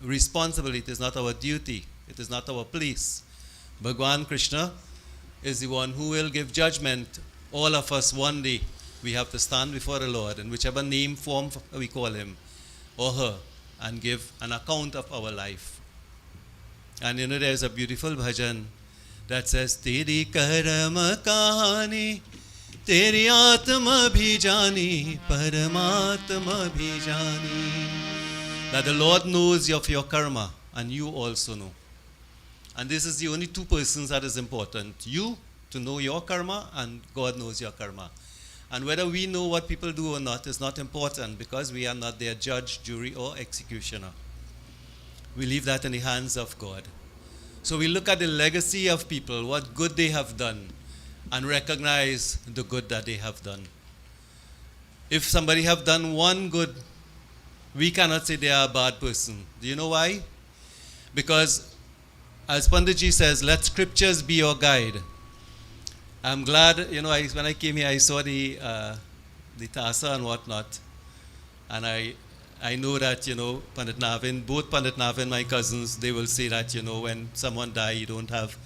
responsibility, it is not our duty, it is not our place. Bhagwan Krishna is the one who will give judgment. All of us one day, we have to stand before the Lord in whichever name, form we call him or her, and give an account of our life. And there's a beautiful bhajan that says, Teri karma kahani, Teri atma bhi jani, Paramatma bhi jani. That the Lord knows of your karma, and you also know. And this is the only two persons that is important. You, to know your karma, and God knows your karma. And whether we know what people do or not is not important, because we are not their judge, jury, or executioner. We leave that in the hands of God. So we look at the legacy of people, what good they have done, and recognize the good that they have done. If somebody have done one good, we cannot say they are a bad person. Do you know why? Because, as Panditji says, let scriptures be your guide. I'm glad, when I came here, I saw the Tasa and whatnot. And I know that, Pandit Navin, both Pandit Navin, my cousins, they will say that, when someone dies, you don't have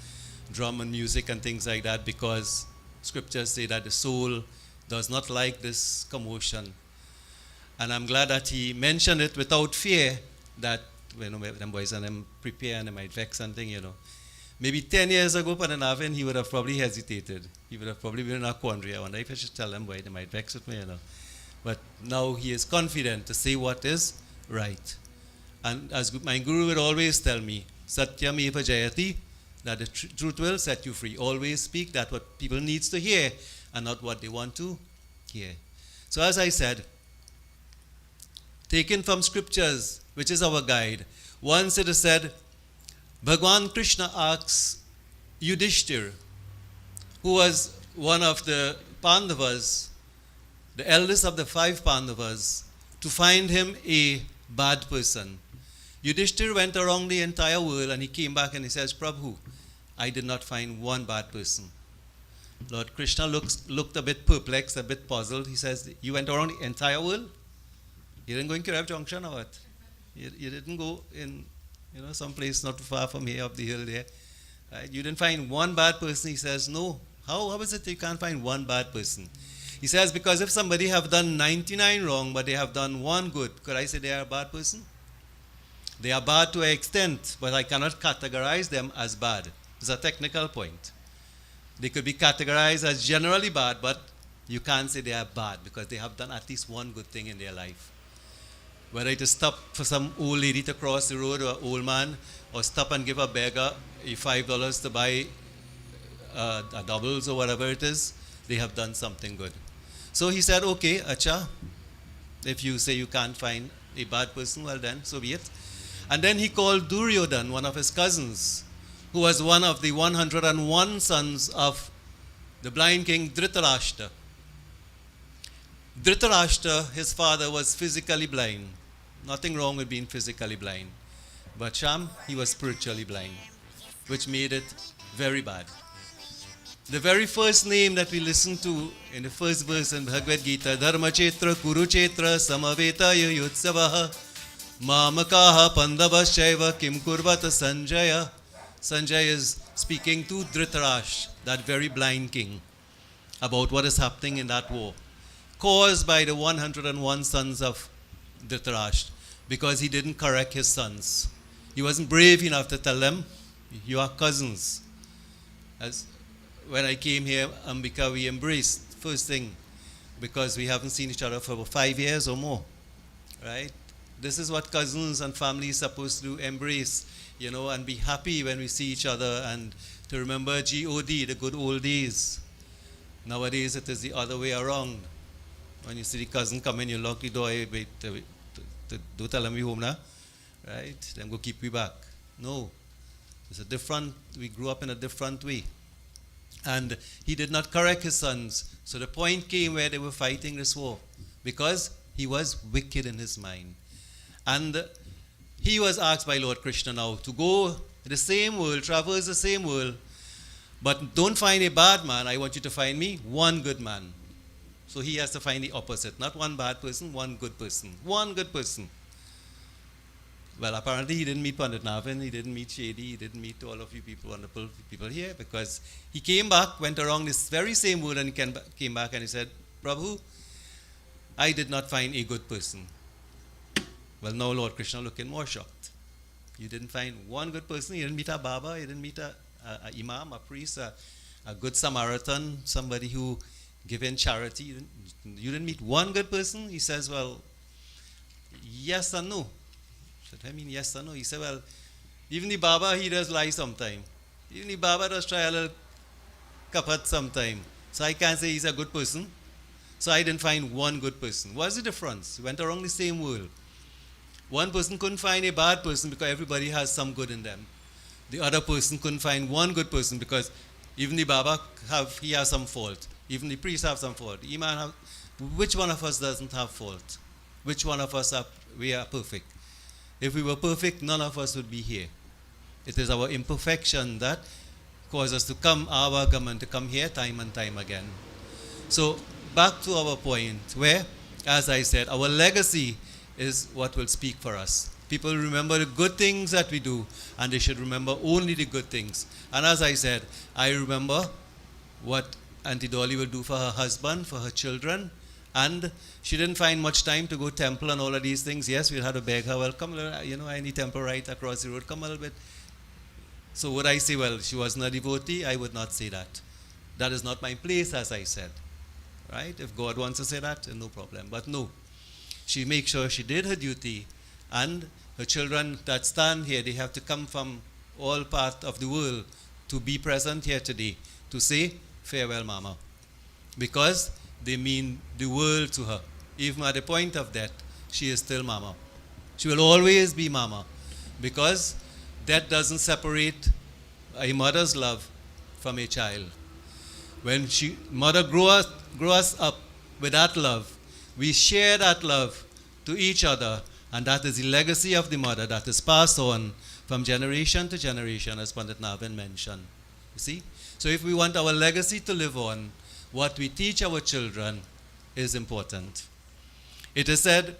drum and music and things like that, because scriptures say that the soul does not like this commotion. And I'm glad that he mentioned it without fear that, them boys and them prepare and they might vex something, Maybe 10 years ago, Pandit Navin, he would have probably hesitated. He would have probably been in a quandary. I wonder if I should tell them why they might vex with me, But now he is confident to say what is right. And as my guru would always tell me, Satyam eva jayati, that the truth will set you free. Always speak that what people needs to hear and not what they want to hear. So as I said, taken from scriptures, which is our guide, once it is said, Bhagwan Krishna asks Yudhishthir, who was one of the Pandavas, the eldest of the 5 Pandavas, to find him a bad person. Yudhishthir went around the entire world and he came back and he says, Prabhu, I did not find one bad person. Lord Krishna looked a bit perplexed, a bit puzzled. He says, you went around the entire world? You didn't go in Kirev Junction or what? You didn't go in some place not too far from here, up the hill there. Right? You didn't find one bad person. He says, no. How is it you can't find one bad person? He says, because if somebody have done 99 wrong, but they have done one good, could I say they are a bad person? They are bad to an extent, but I cannot categorize them as bad. It's a technical point. They could be categorized as generally bad, but you can't say they are bad because they have done at least one good thing in their life. Whether it is stop for some old lady to cross the road or an old man, or stop and give a beggar $5 to buy a doubles or whatever it is, they have done something good. So he said, okay, Acha, if you say you can't find a bad person, well then, so be it. And then he called Duryodhan, one of his cousins, who was one of the 101 sons of the blind king Dhritarashtra. Dhritarashtra, his father, was physically blind. Nothing wrong with being physically blind. But Sham, he was spiritually blind, which made it very bad. The very first name that we listen to in the first verse in Bhagavad Gita, Dharmachetra Kuruchetra Samaveta Yutsavaha Mamakaha Pandavasyaiva Kim Kurvata Sanjaya. Sanjay is speaking to Dhritarashtra, that very blind king, about what is happening in that war, caused by the 101 sons of Dhritarashtra, because he didn't correct his sons. He wasn't brave enough to tell them, you are cousins. As when I came here, Ambika, we embraced, first thing, because we haven't seen each other for about 5 years or more, right? This is what cousins and family is supposed to do, embrace, and be happy when we see each other, and to remember G.O.D., the good old days. Nowadays, it is the other way around. When you see the cousin come in, you lock the door, wait, don't tell them we're home now, right? Then go keep you back. No. It's a different, we grew up in a different way. And he did not correct his sons. So the point came where they were fighting this war, because he was wicked in his mind. And he was asked by Lord Krishna now to go the same world, traverse the same world, but don't find a bad man. I want you to find me one good man. So he has to find the opposite. Not one bad person, one good person. One good person. Well, apparently he didn't meet Pandit Navin, he didn't meet Shady, he didn't meet all of you people, wonderful people here, because he came back, went around this very same world, and he came back and he said, Prabhu, I did not find a good person. Well, now Lord Krishna looking more shocked. You didn't find one good person, you didn't meet a Baba, you didn't meet a imam, a priest, a good Samaritan, somebody who gave in charity. You didn't meet one good person? He says, well, yes and no. I mean, yes or no? He said, well, even the Baba, he does lie sometime. Even the Baba does try a little kapat sometime. So I can't say he's a good person. So I didn't find one good person. What's the difference? We went around the same world. One person couldn't find a bad person because everybody has some good in them. The other person couldn't find one good person because even the Baba, he has some fault. Even the priest have some fault. Imam which one of us doesn't have fault? Which one of us we are perfect? If we were perfect, none of us would be here. It is our imperfection that causes us to come, our government to come here time and time again. So back to our point where, as I said, our legacy is what will speak for us. People remember the good things that we do, and they should remember only the good things. And as I said, I remember what Auntie Dolly will do for her husband, for her children, and she didn't find much time to go temple and all of these things. Yes, we had to beg her, well, come a little, I need temple right across the road, come a little bit. So would I say, well, she wasn't a devotee? I would not say that. That is not my place, as I said. Right? If God wants to say that, no problem. But no, she makes sure she did her duty, and her children that stand here, they have to come from all parts of the world to be present here today, to say, farewell, Mama. Because they mean the world to her. Even at the point of death, she is still Mama. She will always be Mama. Because death doesn't separate a mother's love from a child. When mother grew us up with that love, we share that love to each other, and that is the legacy of the mother that is passed on from generation to generation, as Pandit Navin mentioned. You see? So if we want our legacy to live on, what we teach our children is important. It is said,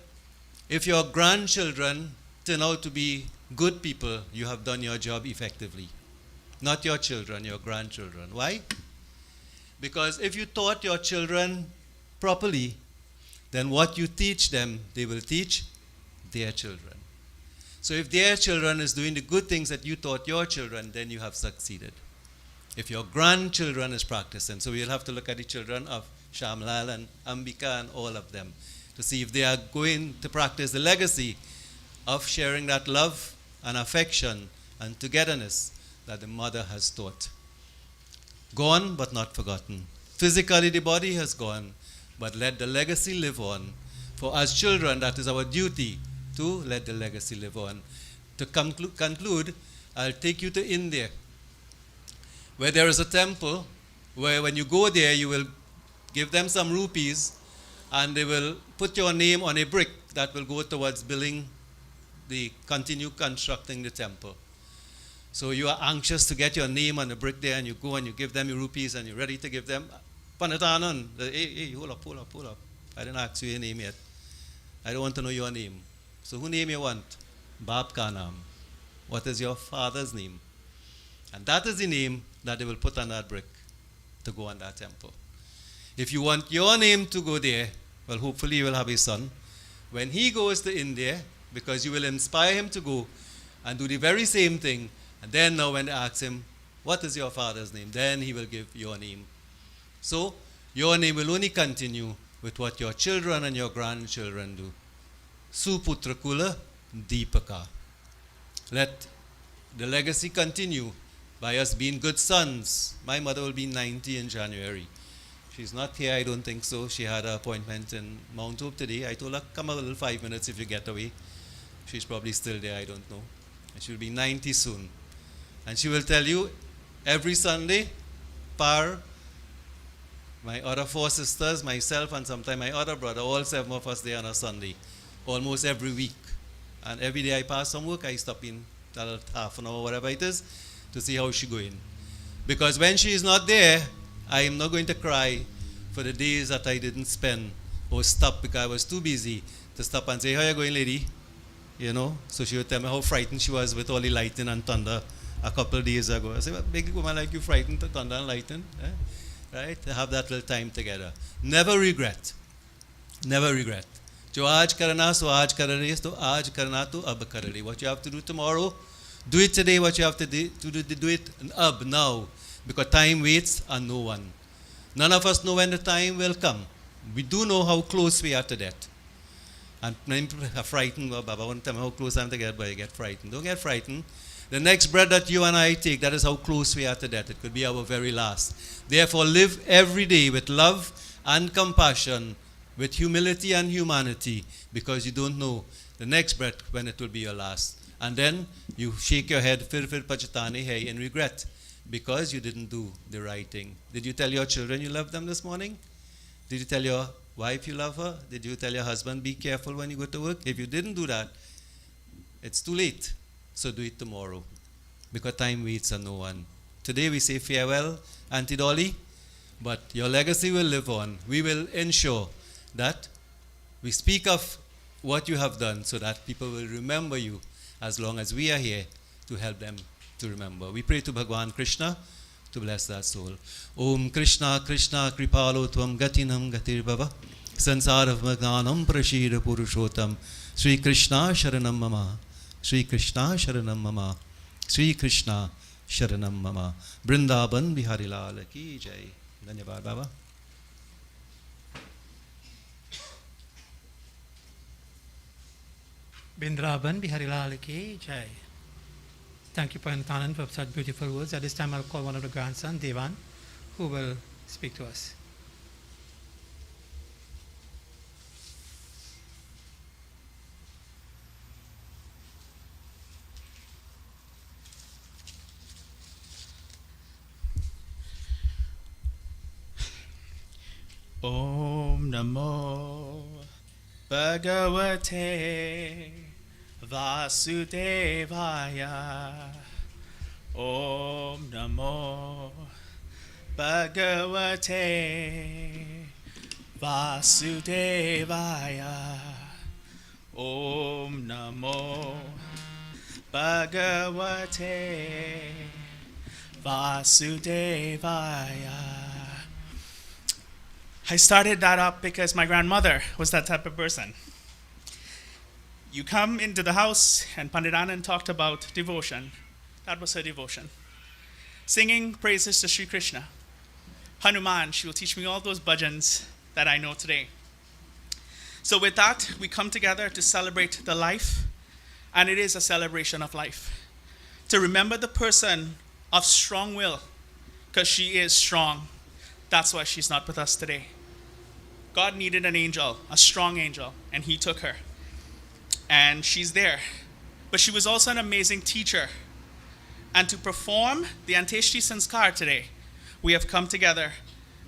if your grandchildren turn out to be good people, you have done your job effectively. Not your children, your grandchildren. Why? Because if you taught your children properly, then what you teach them, they will teach their children. So if their children is doing the good things that you taught your children, then you have succeeded. If your grandchildren is practicing, so we'll have to look at the children of Shamlal and Ambika and all of them to see if they are going to practice the legacy of sharing that love and affection and togetherness that the mother has taught. Gone but not forgotten. Physically the body has gone, but let the legacy live on. For as children, that is our duty to let the legacy live on. To conclude, I'll take you to India, where there is a temple where when you go there, you will give them some rupees and they will put your name on a brick that will go towards building continue constructing the temple. So you are anxious to get your name on the brick there, and you go and you give them your rupees and you're ready to give them. Pandit Anand, hey, hold up. I didn't ask you your name yet. I don't want to know your name. So whose name you want? Baap ka naam. What is your father's name? And that is the name that they will put on that brick to go on that temple. If you want your name to go there, well, hopefully you will have a son. When he goes to India, because you will inspire him to go and do the very same thing, and then now when they ask him, what is your father's name? Then he will give your name. So, your name will only continue with what your children and your grandchildren do. Suputra Kula Deepaka. Let the legacy continue by us being good sons. My mother will be 90 in January. She's not here, I don't think so. She had an appointment in Mount Hope today. I told her, come a little 5 minutes if you get away. She's probably still there, I don't know. And she'll be 90 soon. And she will tell you every Sunday, my other 4 sisters, myself, and sometimes my other brother, all 7 of us there on a Sunday, almost every week. And every day I pass some work, I stop in half an hour, whatever it is, to see how she going. Because when she is not there, I am not going to cry for the days that I didn't spend or stop because I was too busy to stop and say, how are you going, lady? You know, so she would tell me how frightened she was with all the lightning and thunder a couple of days ago. I said, well, big woman like you frightened to thunder and lightning, right? To have that little time together. Never regret. Never regret. जो आज करना सो आज कर रही है तो आज करना तो अब कर रही. What you have to do tomorrow, do it today. What you have to do it now, because time waits and no one. None of us know when the time will come. We do know how close we are to death. And many people are frightened. Well, Baba, one time how close I am to get, but I get frightened. Don't get frightened. The next breath that you and I take, that is how close we are to death. It could be our very last. Therefore, live every day with love and compassion, with humility and humanity, because you don't know the next breath when it will be your last. And then you shake your head, fir pachatane hai, in regret, because you didn't do the right thing. Did you tell your children you love them this morning? Did you tell your wife you love her? Did you tell your husband, be careful when you go to work? If you didn't do that, it's too late. So do it tomorrow, because time waits on no one. Today we say farewell, Auntie Dolly, but your legacy will live on. We will ensure that we speak of what you have done so that people will remember you as long as we are here to help them to remember. We pray to Bhagwan Krishna to bless that soul. Om Krishna Krishna Kripalo Tvam Gatinam Gatir Bhava Sansarav Magnanam Prashira Purushottam Sri Krishna Sharanam Mama Sri Krishna Sharanam Mama Sri Krishna Sharanam Mama. Vrindavan Bihari Lal Ki Jai. Dhanyavad Baba. Bindraban Bihari Lal Ki Jai. Thank you, Parent Anand, for such beautiful words. At this time, I'll call one of the grandsons, Devan, who will speak to us. Om Namo Bhagavate Vasudevaya. Om Namo Bhagavate Vasudevaya. Om Namo Bhagavate Vasudevaya. I started that up because my grandmother was that type of person. You come into the house and Pandit Anand talked about devotion. That was her devotion. Singing praises to Sri Krishna. Hanuman, she will teach me all those bhajans that I know today. So with that, we come together to celebrate the life, and it is a celebration of life. To remember the person of strong will, because she is strong. That's why she's not with us today. God needed an angel, a strong angel, and he took her. And she's there. But she was also an amazing teacher. And to perform the Anteshti Sanskar today, we have come together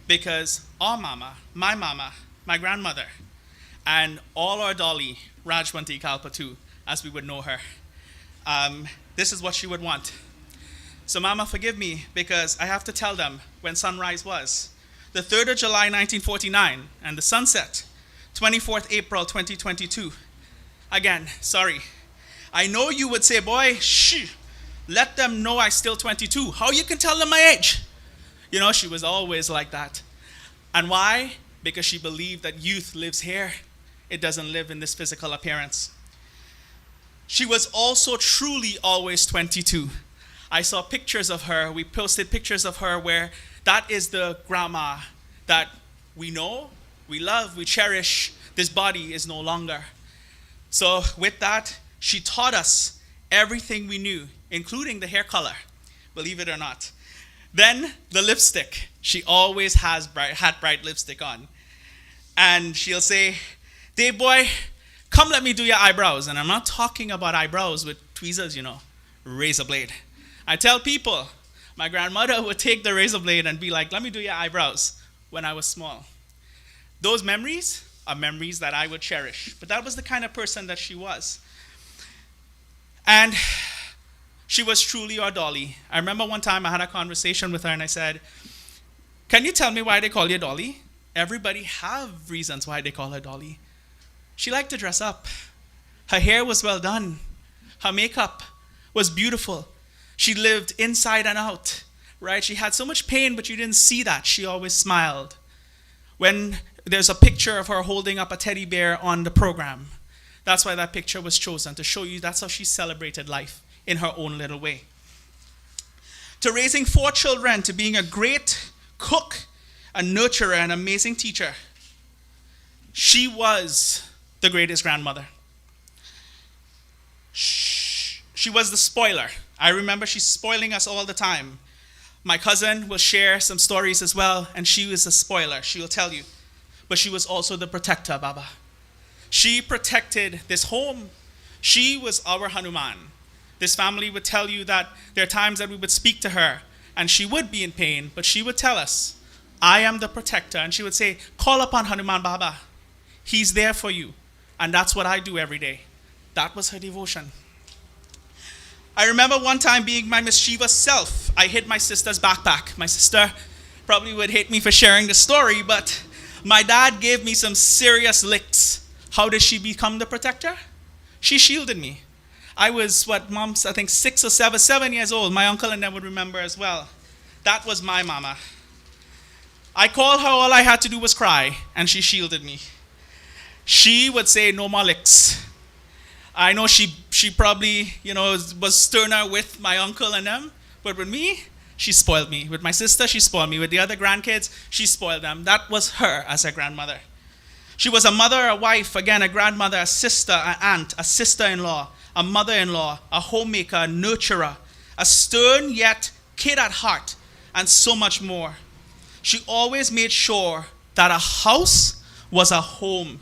because our mama, my grandmother, and all our Dolly, Rajwantie Kalpatoo, as we would know her, this is what she would want. So Mama, forgive me, because I have to tell them when sunrise was. The 3rd of July, 1949, and the sunset, 24th April, 2022. Again, sorry. I know you would say, boy, shh, let them know I'm still 22. How you can tell them my age? You know, she was always like that. And why? Because she believed that youth lives here. It doesn't live in this physical appearance. She was also truly always 22. I saw pictures of her. We posted pictures of her where that is the grandma that we know, we love, we cherish. This body is no longer. So with that, she taught us everything we knew, including the hair color, believe it or not. Then the lipstick. She always had bright lipstick on. And she'll say, Dave boy, come let me do your eyebrows. And I'm not talking about eyebrows with tweezers, you know, razor blade. I tell people, my grandmother would take the razor blade and be like, let me do your eyebrows when I was small. Those memories are memories that I would cherish. But that was the kind of person that she was. And she was truly our Dolly. I remember one time I had a conversation with her and I said, can you tell me why they call you Dolly? Everybody have reasons why they call her Dolly. She liked to dress up. Her hair was well done. Her makeup was beautiful. She lived inside and out, right? She had so much pain, but you didn't see that. She always smiled. When there's a picture of her holding up a teddy bear on the program, that's why that picture was chosen, to show you that's how she celebrated life in her own little way. To raising 4 children, to being a great cook, a nurturer, an amazing teacher, she was the greatest grandmother. She was the spoiler. I remember she's spoiling us all the time. My cousin will share some stories as well, and she was a spoiler, she will tell you. But she was also the protector, Baba. She protected this home. She was our Hanuman. This family would tell you that there are times that we would speak to her, and she would be in pain, but she would tell us, I am the protector. And she would say, call upon Hanuman Baba. He's there for you. And that's what I do every day. That was her devotion. I remember one time being my mischievous self. I hid my sister's backpack. My sister probably would hate me for sharing the story, but my dad gave me some serious licks. How did she become the protector? She shielded me. I was, I think 6 or 7 years old. My uncle and them would remember as well. That was my mama. I called her, all I had to do was cry, and she shielded me. She would say, no more licks. I know she probably, was sterner with my uncle and them, but with me, she spoiled me. With my sister, she spoiled me. With the other grandkids, she spoiled them. That was her as a grandmother. She was a mother, a wife, again, a grandmother, a sister, an aunt, a sister-in-law, a mother-in-law, a homemaker, a nurturer, a stern yet kid at heart, and so much more. She always made sure that a house was a home,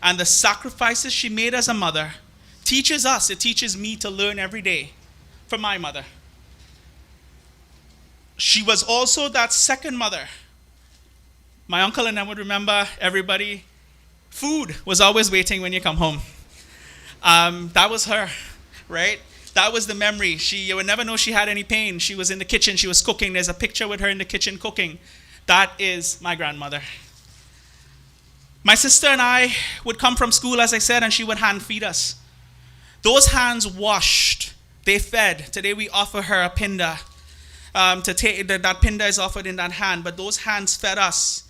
and the sacrifices she made as a mother teaches us, it teaches me to learn every day from my mother. She was also that second mother. My uncle and I would remember everybody, food was always waiting when you come home. That was her, right? That was the memory. You would never know she had any pain. She was in the kitchen, she was cooking. There's a picture with her in the kitchen cooking. That is my grandmother. My sister and I would come from school, as I said, and she would hand feed us. Those hands washed, they fed. Today we offer her a pinda. That pinda is offered in that hand, but those hands fed us.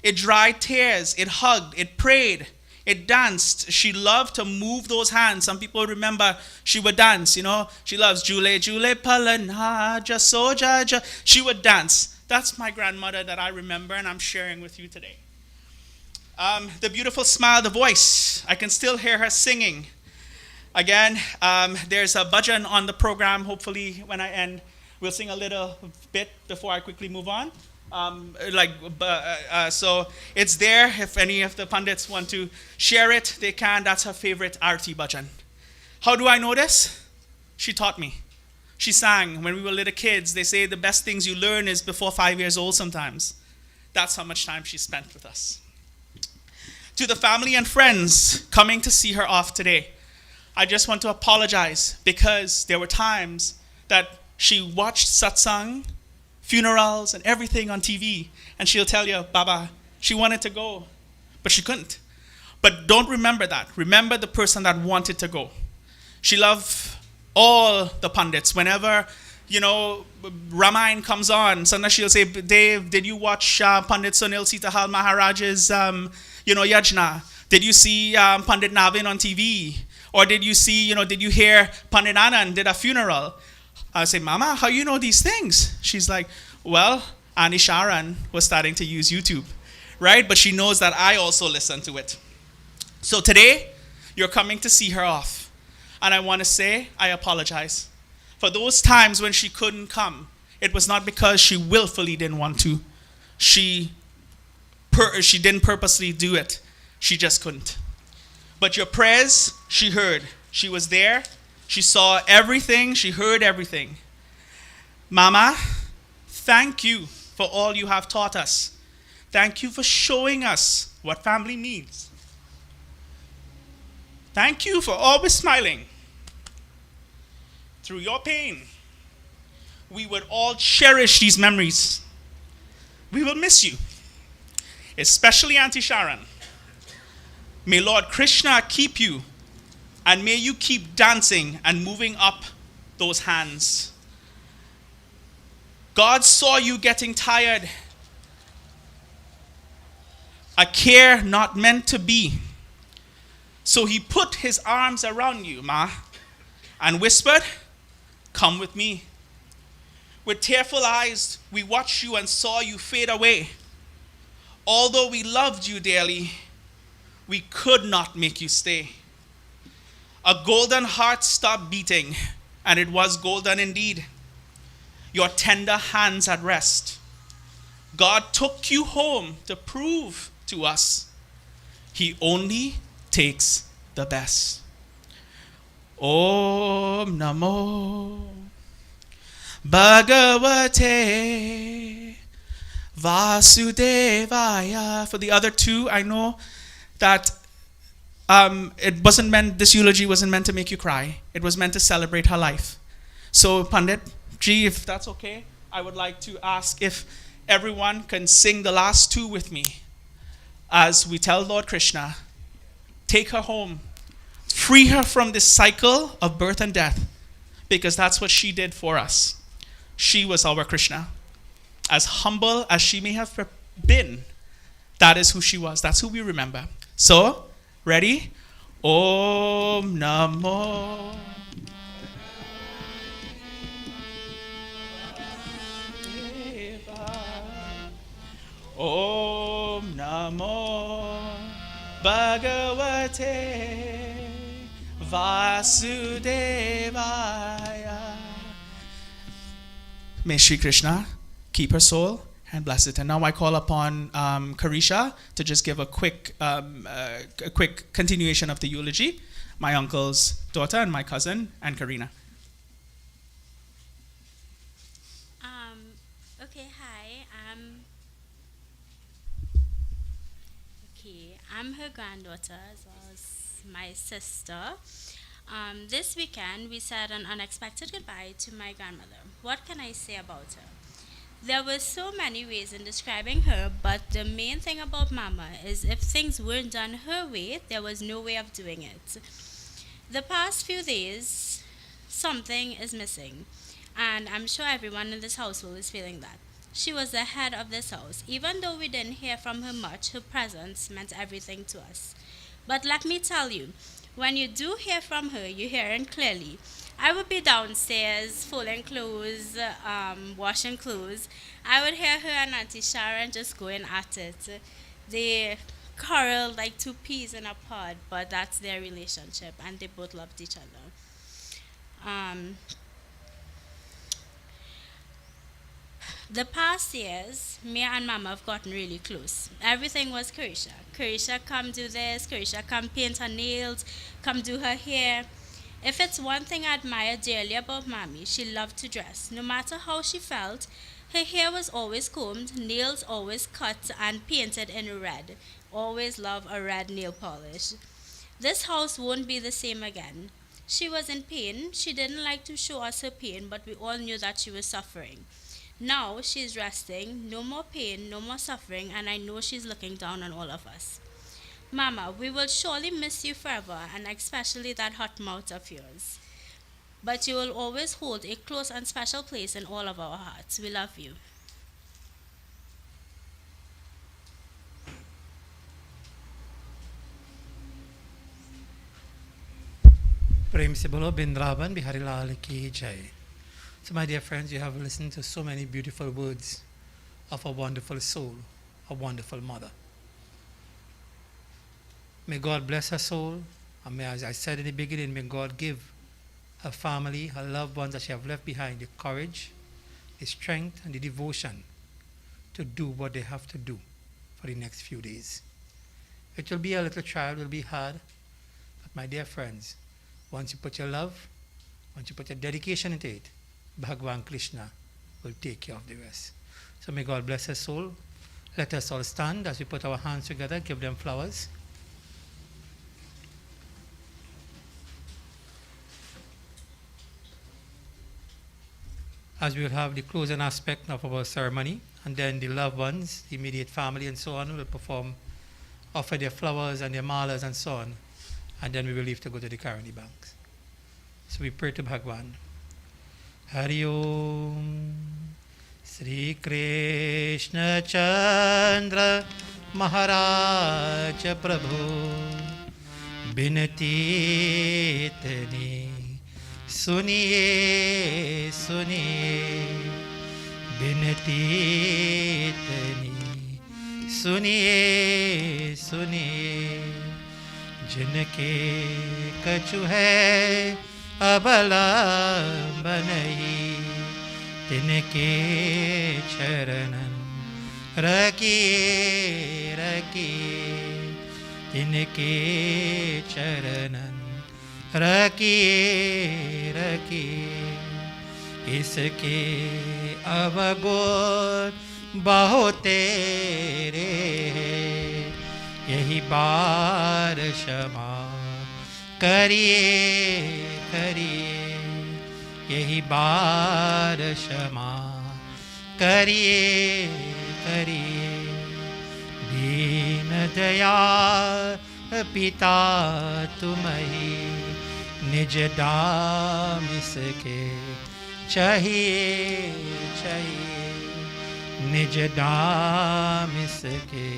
It dried tears, it hugged, it prayed, it danced. She loved to move those hands. Some people remember she would dance, She loves Jule, Jule, Palana, Jasoja, ja. She would dance. That's my grandmother that I remember, and I'm sharing with you today. The beautiful smile, the voice. I can still hear her singing. Again, there's a bhajan on the program. Hopefully, when I end, we'll sing a little bit before I quickly move on. So it's there. If any of the pundits want to share it, they can. That's her favorite Arti bhajan. How do I know this? She taught me. She sang when we were little kids. They say the best things you learn is before 5 years old sometimes. That's how much time she spent with us. To the family and friends coming to see her off today, I just want to apologize because there were times that she watched satsang, funerals, and everything on TV, and she'll tell you, Baba, she wanted to go, but she couldn't. But don't remember that. Remember the person that wanted to go. She loved all the pundits. Whenever, Ramayana comes on, sometimes she'll say, Dave, did you watch Pandit Sunil Sitahal Maharaj's, Yajna? Did you see Pandit Navin on TV? Or did you see, did you hear Pandit Anand did a funeral? I say, Mama, how you know these things? She's like, well, Ani Sharan was starting to use YouTube, right? But she knows that I also listen to it. So today, you're coming to see her off. And I want to say, I apologize. For those times when she couldn't come, it was not because she willfully didn't want to. She didn't purposely do it. She just couldn't. But your prayers, she heard. She was there. She saw everything. She heard everything. Mama, thank you for all you have taught us. Thank you for showing us what family means. Thank you for always smiling. through your pain, we would all cherish these memories. We will miss you, especially Auntie Sharon. May Lord Krishna keep you, and may you keep dancing and moving up those hands. God saw you getting tired. A care not meant to be. So he put his arms around you, Ma, and whispered, "Come with me." With tearful eyes, we watched you and saw you fade away. Although we loved you dearly, we could not make you stay. A golden heart stopped beating, and it was golden indeed. Your tender hands at rest. God took you home to prove to us he only takes the best. Om Namo Bhagavate Vasudevaya. For the other two, I know that it wasn't meant, this eulogy wasn't meant to make you cry. It was meant to celebrate her life. So Pandit Ji, if that's okay, I would like to ask if everyone can sing the last two with me as we tell Lord Krishna, take her home, free her from this cycle of birth and death, because that's what she did for us. She was our Krishna. As humble as she may have been, that is who she was. That's who we remember. So, ready? Om Namo Om Namo Bhagavate Vasudevaya. May Shri Krishna keep her soul and bless it. And now I call upon Karisha to just give a quick continuation of the eulogy. My uncle's daughter and my cousin and Karina. Okay, hi. I'm her granddaughter as well as my sister. This weekend, we said an unexpected goodbye to my grandmother. What can I say about her? There were so many ways in describing her, but the main thing about Mama is if things weren't done her way, there was no way of doing it. The past few days, something is missing, and I'm sure everyone in this household is feeling that. She was the head of this house. Even though we didn't hear from her much, her presence meant everything to us. But let me tell you, when you do hear from her, you hear it clearly. I would be downstairs folding clothes, washing clothes. I would hear her and Auntie Sharon just going at it. They quarreled like two peas in a pod, but that's their relationship, and they both loved each other. The past years, me and Mama have gotten really close. Everything was Carisha. Carisha, come do this. Carisha, come paint her nails. Come do her hair. If it's one thing I admire dearly about Mommy, she loved to dress. No matter how she felt, her hair was always combed, nails always cut and painted in red. Always love a red nail polish. This house won't be the same again. She was in pain. She didn't like to show us her pain, but we all knew that she was suffering. Now she's resting, no more pain, no more suffering, and I know she's looking down on all of us. Mama, we will surely miss you forever, and especially that hot mouth of yours. But you will always hold a close and special place in all of our hearts. We love you. Prem se bolo Bindraban Bihari Lal ki jai. So my dear friends, you have listened to so many beautiful words of a wonderful soul, a wonderful mother. May God bless her soul, and may, as I said in the beginning, may God give her family, her loved ones that she have left behind, the courage, the strength, and the devotion to do what they have to do for the next few days. It will be a little trial, it will be hard, but my dear friends, once you put your love, once you put your dedication into it, Bhagwan Krishna will take care of the rest. So may God bless her soul. Let us all stand as we put our hands together, give them flowers. as we will have the closing aspect of our ceremony, and then the loved ones, the immediate family and so on will perform, offer their flowers and their malas and so on, and then we will leave to go to the Caroni banks. So we pray to Bhagwan. Hari Om Sri Krishna Chandra Maharaj Prabhu Binati Tani Suniye Suniye Binati Tani Suniye Suniye Jinke Kachu hai abala banayi तिनके चरणन रखिए रखिए तिनके चरणन रखिए रखिए इसके अवगुण बहुत तेरे हैं यही बार क्षमा करिए करिए यही बार क्षमा करिए करिए दीन दयाल पिता तुम ही निज दाम इसके चाहिए चाहिए निज दाम इसके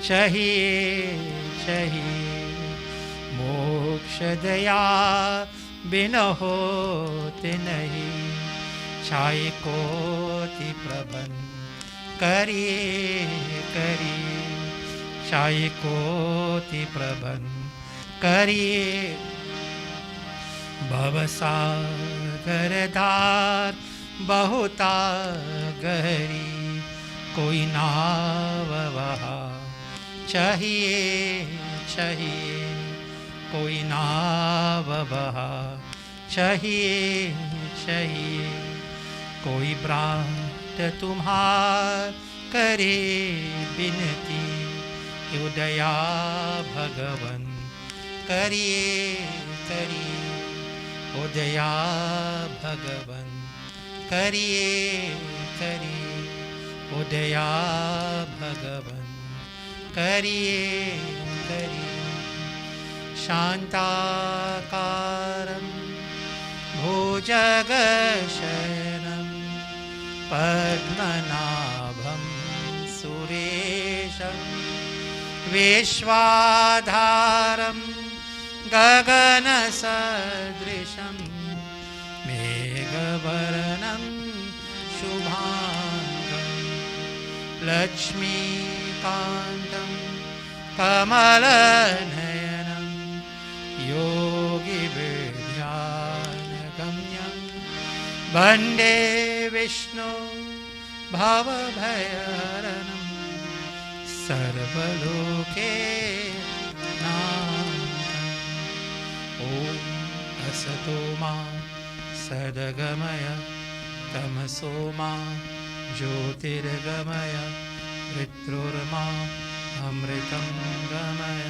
चाहिए चाहिए मोक्ष दया बिन होते नहीं छाए कोटि प्रबन करिए करिए छाए कोटि प्रबन करिए भवसागर धार बहुता गहरी कोई नाव वहा चाहिए चाहिए कोई नाव बहा चाहिए चाहिए कोई ब्राट तुम्हार करे बिनती उदया भगवन करिए करिए उदया भगवन करिए करिए उदया भगवन करिए करिए शान्ताकारं भुजगशयनं पद्मनाभं सुरेशं विश्वाधारं गगनसदृशं मेघवर्णं शुभाङ्गं लक्ष्मीकान्तं कमलनयनं योगिविद्यानगम्यं वन्दे विष्णु भवभयहरणं सर्वलोके ॐ असतो मा सद्गमय तमसो मा ज्योतिर्गमय मृत्युर्मा अमृतं गमय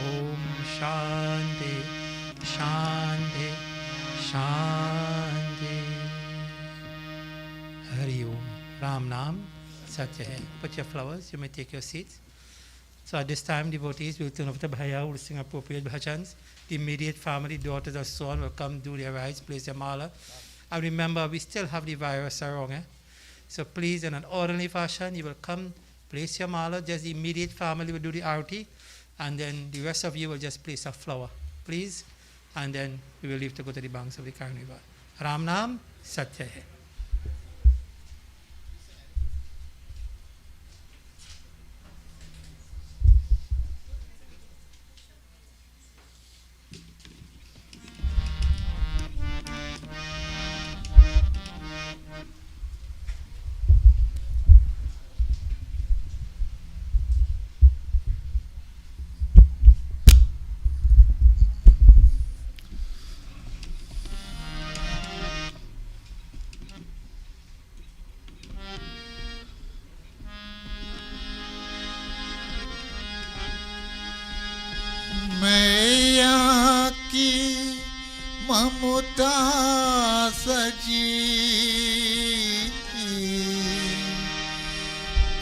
ॐ शान्ति शान्ति शान्ति हरि ओम राम नाम सत्य है. Put your flowers, you may take your seats. So at this time, devotees will turn over to Bhaiya who will sing appropriate bhajans. The immediate family, daughters and so on will come, do their rites, place their mala. And remember, we still have the virus around. So please, in an orderly fashion, you will come, place your mala. Just the immediate family will do the arati. And then the rest of you will just place a flower, please. And then we will leave to go to the banks of the carnival. Ram Nam Satya hai.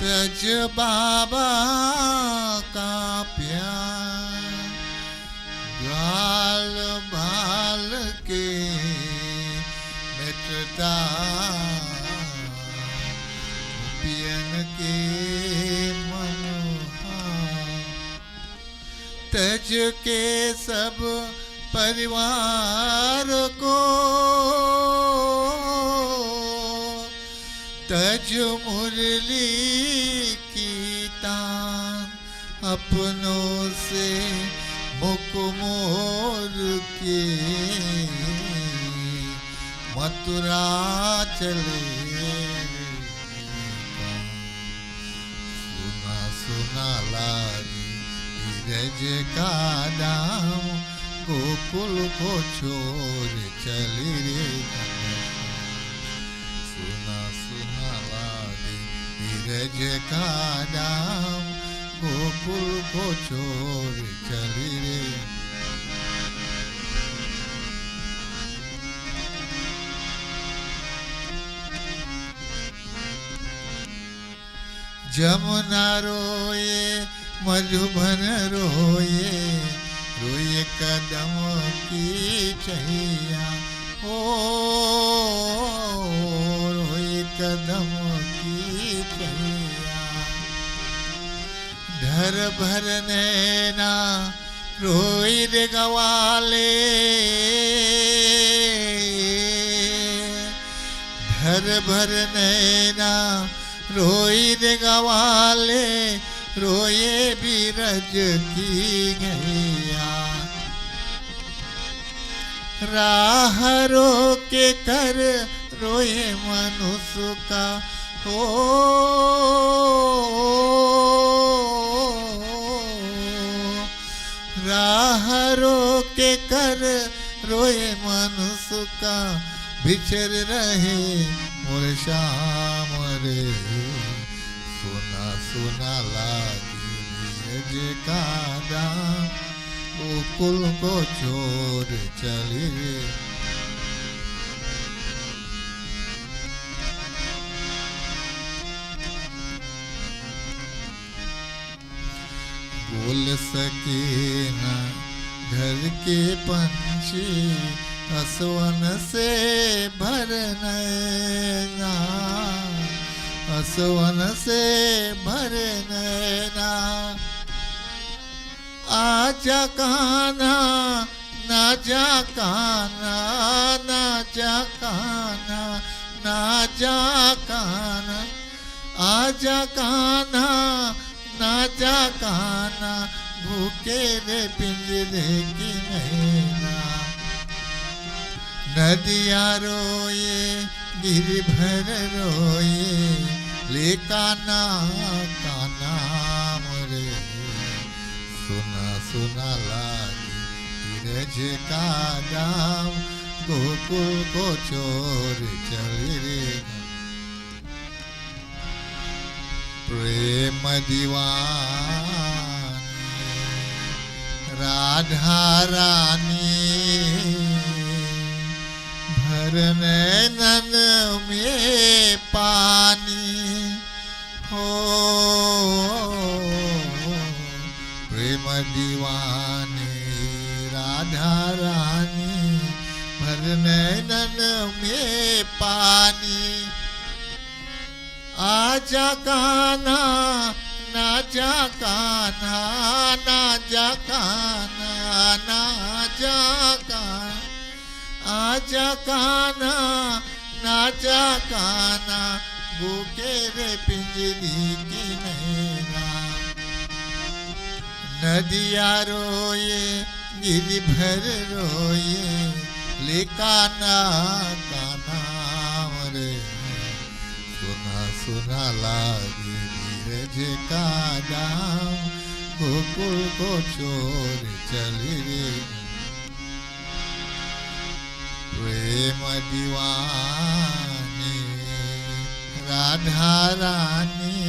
तज बाबा का प्यार ग्वाल बाल के मित्रता पियन के मनोहार तज के सब परिवार को तज मुरली की तान अपनों से मुख मोर के मथुरा चले सुना सुना लागी धीरज का दाम गोकुल को छोड़ चली रे सुना सुना लागी धीरज का दाम गोकुल को छोड़ चली रे जमुना रोए मधुबन रोए रोए कदम की छैया ओ रोए कदम की छैया धर भर नैना रोई रे गवाले धर भर नैना रोई रे गवाले रोए बीरज की गैया राह रो के कर रोए मनुष्य का हो राह रो के कर रोए मनुष्य का बिछड़ रहे मोर श्याम रे सुना सुना लागी धीरज का दाम गोकुल को छोड़ चली रे बोल सके ना घर के पंछी असवन से भरना असवन से भरना आजा कान्हा ना जा कान्हा ना जा कान्हा ना जा कान्हा आजा कान्हा ना जा कान्हा भूखे रे पिंजरे की नैना नदिया रोए गिर भर रोए ले काना काना मरे सुना सुना लागी धीरज का दाम गोकुल को छोड़ चली रे प्रेम दीवानी राधा रानी भरने नन में पानी हो प्रेम दीवानी राधा रानी भरने नन में पानी आजा कान्हा ना जा कान्हा ना जा कान्हा ना जा कान्हा आजा कान्हा ना जा कान्हा भूखे रे पिंजरी की नैना नदिया रोए गिर भर रोए ले कान्हा कान्हा मरे सुना सुना लागी धीरज का दाम गोकुल को छोड़ चली रे प्रेम दीवानी राधा रानी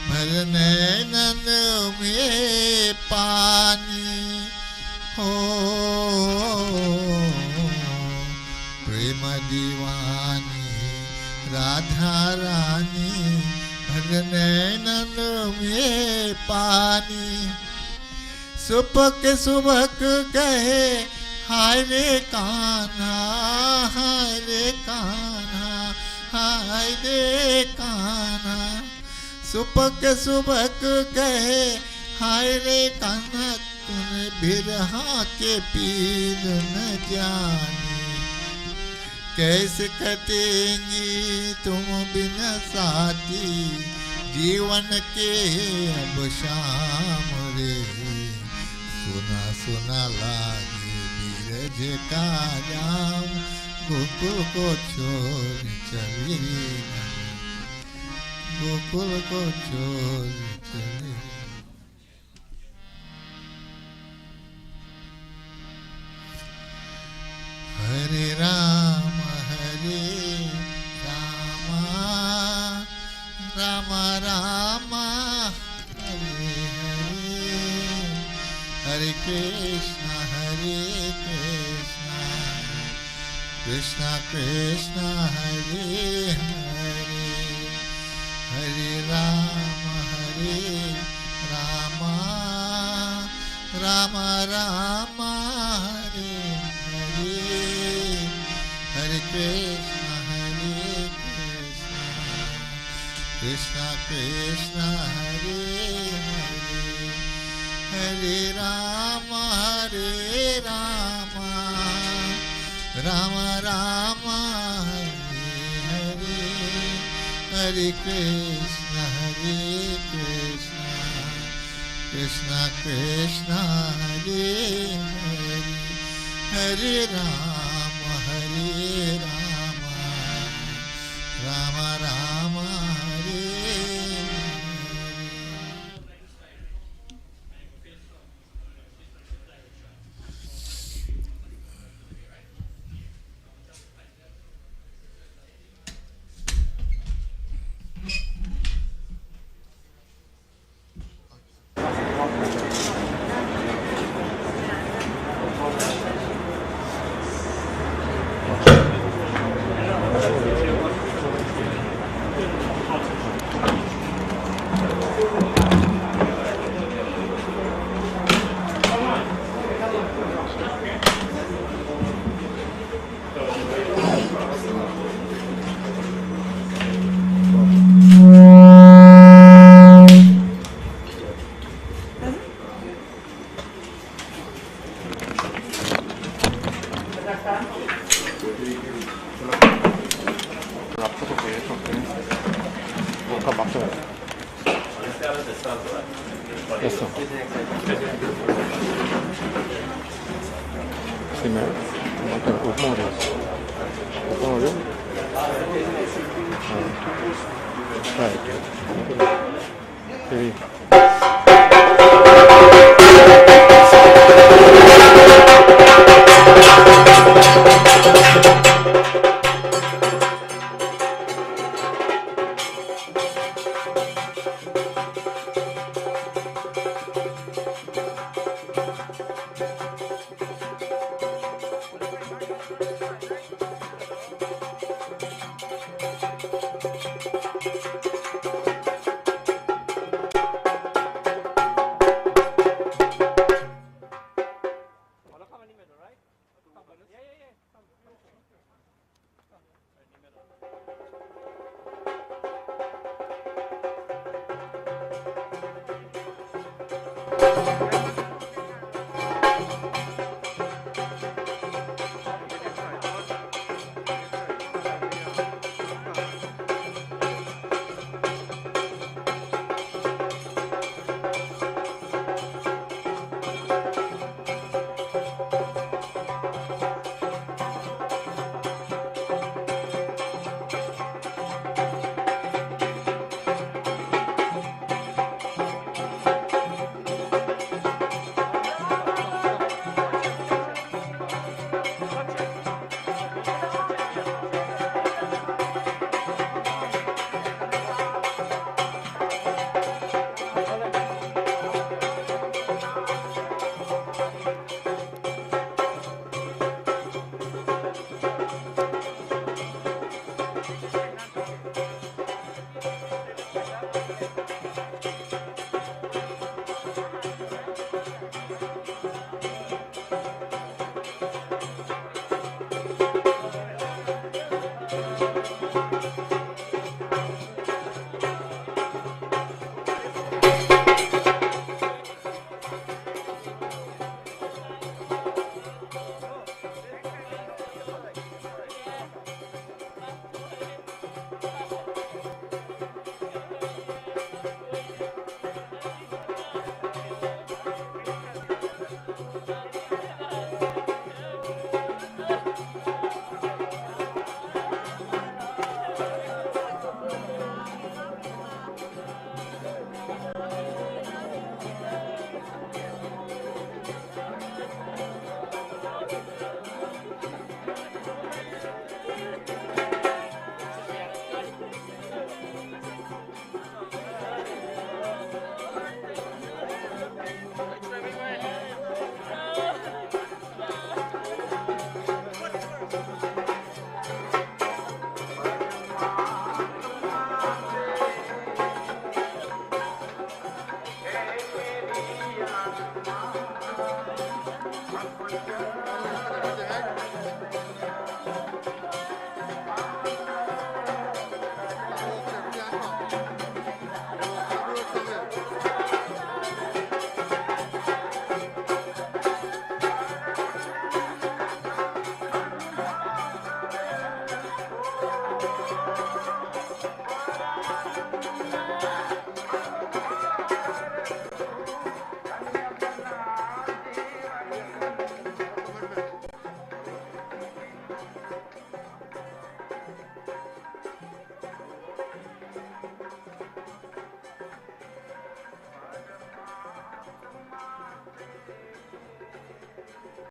भरने नन में पानी हो प्रेम दीवानी राधा रानी नैनन में पानी सुबक सुबक कहे हाय रे कान्हा हाय रे कान्हा हाय रे कान्हा सुबक सुबक कहे हाय रे कान्हा तूने बिरहा के पीर न जानी कैसे कटेंगी तुम बिना साथी जीवन के अब शाम रे सुना सुना लागे बीरज का जाम गोकुल को छोड़ चली गोकुल को छोड़ चली हरे राम राम राम हरे हरे हरे कृष्ण कृष्ण कृष्ण हरे हरे हरे राम राम राम हरे हरे हरे कृष्ण कृष्ण कृष्ण हरे हरे हरे राम राम राम हरे हरे हरे कृष्ण कृष्ण कृष्ण हरे हरे हरे राम राम राम हरे 됐어. Sime, 오빠를 right.